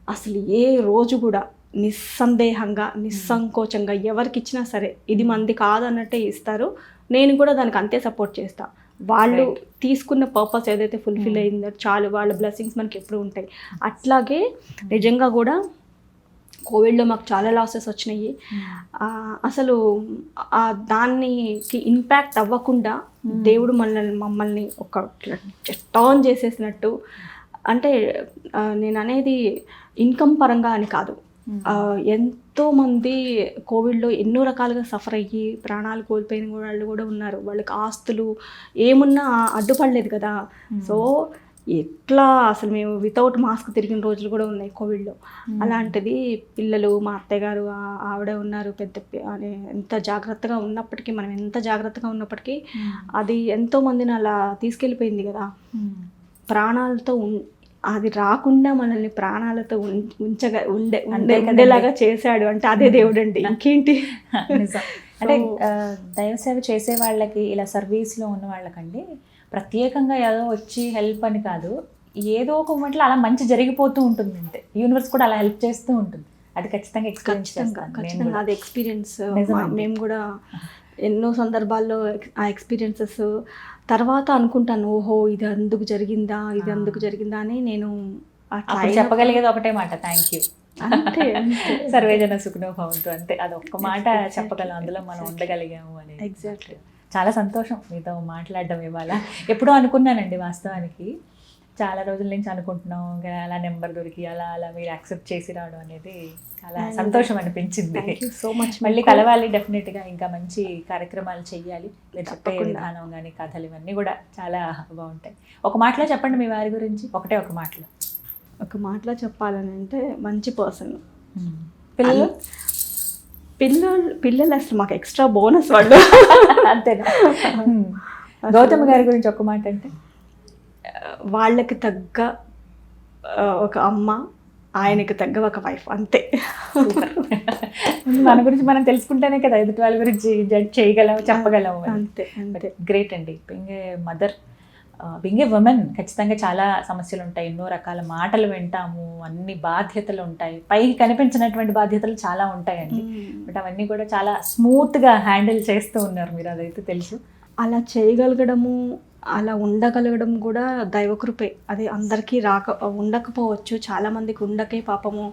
అసలు ఏ రోజు కూడా నిస్సందేహంగా నిస్సంకోచంగా ఎవరికి ఇచ్చినా సరే ఇది మంది కాదన్నట్టే ఇస్తారు. నేను కూడా దానికి అంతే సపోర్ట్ చేస్తాను. వాళ్ళు తీసుకున్న పర్పస్ ఏదైతే ఫుల్ఫిల్ అయిందో చాలు, వాళ్ళ బ్లెస్సింగ్స్ మనకి ఎప్పుడు ఉంటాయి. అట్లాగే నిజంగా కూడా కోవిడ్లో మాకు చాలా లాసెస్ వచ్చినాయి. అసలు దానికి ఇంపాక్ట్ అవ్వకుండా దేవుడు మమ్మల్ని ఒక టర్న్ చేసేసినట్టు. అంటే నేను అనేది ఇన్కమ్ పరంగా అని కాదు, ఎంతోమంది కోవిడ్లో ఎన్నో రకాలుగా సఫర్ అయ్యి ప్రాణాలు కోల్పోయిన వాళ్ళు కూడా ఉన్నారు. వాళ్ళకి ఆస్తులు ఏమున్నా అడ్డుపడలేదు కదా. సో ఎట్లా అసలు మేము వితౌట్ మాస్క్ తిరిగిన రోజులు కూడా ఉన్నాయి కోవిడ్లో. అలాంటిది పిల్లలు, మా అత్తయ్య గారు ఆవిడ ఉన్నారు పెద్ద. ఎంత జాగ్రత్తగా ఉన్నప్పటికీ, మనం ఎంత జాగ్రత్తగా ఉన్నప్పటికీ అది ఎంతో మందిని అలా తీసుకెళ్ళిపోయింది కదా. ప్రాణాలతో అది రాకుండా మనల్ని ప్రాణాలతో ఉండేలాగా చేశాడు అంటే అదే దేవుడు అండి, ఇంకేంటి. అంటే దైవసేవ చేసే వాళ్ళకి, ఇలా సర్వీస్లో ఉన్న వాళ్ళకండి ప్రత్యేకంగా ఏదో వచ్చి హెల్ప్ అని కాదు, ఏదో ఒక మూమెంట్లో అలా మంచి జరిగిపోతూ ఉంటుంది అంతే. యూనివర్స్ కూడా అలా హెల్ప్ చేస్తూ ఉంటుంది. అది ఖచ్చితంగా ఖచ్చితంగా అది ఎక్స్పీరియన్స్. మేము కూడా ఎన్నో సందర్భాల్లో ఆ ఎక్స్పీరియన్సెస్ తర్వాత అనుకుంటాను, ఓహో ఇది అందుకు జరిగిందా అని. నేను చెప్పగలిగేది ఒకటే మాట, థ్యాంక్ యూ అంతే. సర్వేజన సుఖనో భవంతు అంతే, అది ఒక్క మాట చెప్పగలం, అందులో మనం ఉండగలిగాము అని. ఎగ్జాక్ట్లీ. చాలా సంతోషం మీతో మాట్లాడడం ఇవాళ. ఎప్పుడో అనుకున్నానండి వాస్తవానికి, చాలా రోజుల నుంచి అనుకుంటున్నాం, అలా నెంబర్ దొరికి అలా మీరు యాక్సెప్ట్ చేసి రావడం అనేది చాలా సంతోషం అనిపించింది. So much. మళ్ళీ కలవాలి డెఫినెట్గా, ఇంకా మంచి కార్యక్రమాలు చెయ్యాలి. మీరు చెప్పే విధానం కానీ కథలు ఇవన్నీ కూడా చాలా బాగుంటాయి. ఒక మాటలో చెప్పండి మీ వారి గురించి, ఒక మాటలో చెప్పాలని అంటే మంచి పర్సన్. పిల్లలు అసలు మాకు ఎక్స్ట్రా బోనస్ వాళ్ళు. అంతేనా? గౌతమ్ గారి గురించి ఒక మాట అంటే, వాళ్ళకి తగ్గ ఒక అమ్మ, ఆయనకి తగ్గ ఒక వైఫ్, అంతే. మన గురించి మనం తెలుసుకుంటేనే కదా ఎదుటి వాళ్ళ గురించి జడ్జ్ చేయగలం, చెప్పగలం. అంతే. గ్రేట్ అండి. Being a mother, being a women, ఖచ్చితంగా చాలా సమస్యలు ఉంటాయి, ఎన్నో రకాల మాటలు వింటాము, అన్ని బాధ్యతలు ఉంటాయి, పైకి కనిపించినటువంటి బాధ్యతలు చాలా ఉంటాయండి. బట్ అవన్నీ కూడా చాలా స్మూత్గా హ్యాండిల్ చేస్తూ ఉన్నారు మీరు, అదైతే తెలుసు. అలా చేయగలగడము, అలా ఉండగలగడం కూడా దైవకృపే. అది అందరికీ ఉండకపోవచ్చు, చాలామందికి ఉండకే పాపము.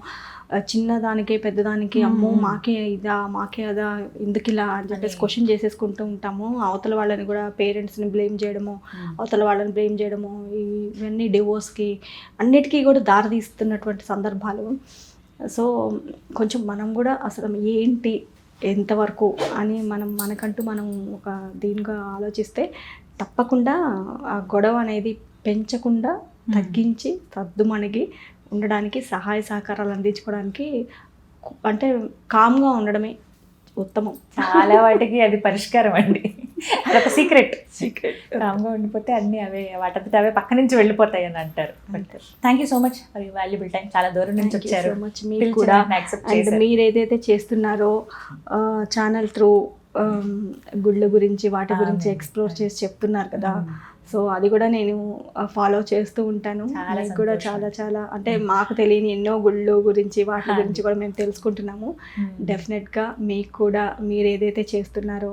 చిన్నదానికే పెద్దదానికి అమ్మో మాకే అదా, ఎందుకు ఇలా అని చెప్పేసి క్వశ్చన్ చేసేసుకుంటూ ఉంటాము. అవతల వాళ్ళని కూడా, పేరెంట్స్ని బ్లేమ్ చేయడము, ఇవన్నీ డివోర్స్కి అన్నిటికీ కూడా దారితీస్తున్నటువంటి సందర్భాలు. సో కొంచెం మనం కూడా అసలు ఏంటి ఎంతవరకు అని మనకంటూ మనం ఒక దీనిగా ఆలోచిస్తే తప్పకుండా ఆ గొడవ అనేది పెంచకుండా తగ్గించి సద్దుమణిగి ఉండడానికి సహాయ సహకారాలు అందించుకోవడానికి అంటే కామ్గా ఉండడమే ఉత్తమం. చాలా వాటికి అది పరిష్కారం అండి, అదొక సీక్రెట్. కామ్గా ఉండిపోతే అన్నీ అవే వాటంతట అవే పక్క నుంచి వెళ్ళిపోతాయి అని అంటారు. Thank you so much for your valuable time. చాలా దూరం నుంచి వచ్చారు. సో మచ్ మీకు కూడా. అండ్ మీరు ఏదైతే చేస్తున్నారో ఛానల్ త్రూ గుళ్ళ గురించి వాటి గురించి ఎక్స్ప్లోర్ చేసి చెప్తున్నారు కదా, సో అది కూడా నేను ఫాలో చేస్తూ ఉంటాను. మీకు కూడా చాలా చాలా అంటే మాకు తెలియని ఎన్నో గుళ్ళు గురించి వాటి గురించి కూడా మేము తెలుసుకుంటున్నాము. డెఫినెట్గా మీకు కూడా మీరు ఏదైతే చేస్తున్నారో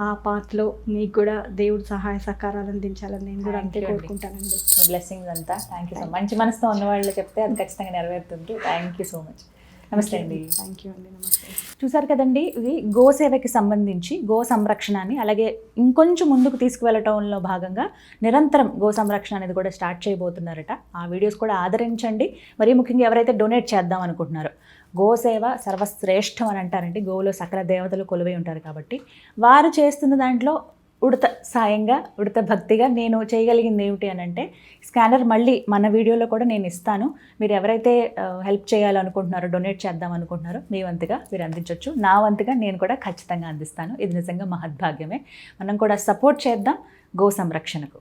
ఆ పాత్రలో మీకు కూడా దేవుడు సహాయ సహకారాలు అందించాలని నేను కూడా అంతే కోరుకుంటానండి. బ్లెస్సింగ్స్ అంతా. Thank you so much. మంచి మనసుతో ఉన్న వాళ్ళు చెప్తే అది ఖచ్చితంగా నెరవేరుతుంది. Thank you so much. నమస్తే అండి. థ్యాంక్ యూ అండి. నమస్తే. చూసారు కదండి, ఇది గోసేవకి సంబంధించి గో సంరక్షణని అలాగే ఇంకొంచెం ముందుకు తీసుకువెళ్ళటంలో భాగంగా నిరంతరం గో సంరక్షణ అనేది కూడా స్టార్ట్ చేయబోతున్నారట. ఆ వీడియోస్ కూడా ఆదరించండి. మరీ ముఖ్యంగా ఎవరైతే డొనేట్ చేద్దాం అనుకుంటున్నారో, గోసేవ సర్వశ్రేష్టం అని అంటారండి. గోలో సకల దేవతలు కొలువై ఉంటారు కాబట్టి వారు చేస్తున్న దాంట్లో ఉడత సాయంగా, ఉడత భక్తిగా నేను చేయగలిగింది ఏమిటి అని అంటే, స్కానర్ మళ్ళీ మన వీడియోలో కూడా నేను ఇస్తాను. మీరు ఎవరైతే హెల్ప్ చేయాలనుకుంటున్నారో, డొనేట్ చేద్దాం అనుకుంటున్నారో మీ వంతుగా మీరు అందించవచ్చు. నా వంతుగా నేను కూడా ఖచ్చితంగా అందిస్తాను. ఇది నిజంగా మహద్భాగ్యమే. మనం కూడా సపోర్ట్ చేద్దాం గో సంరక్షణకు.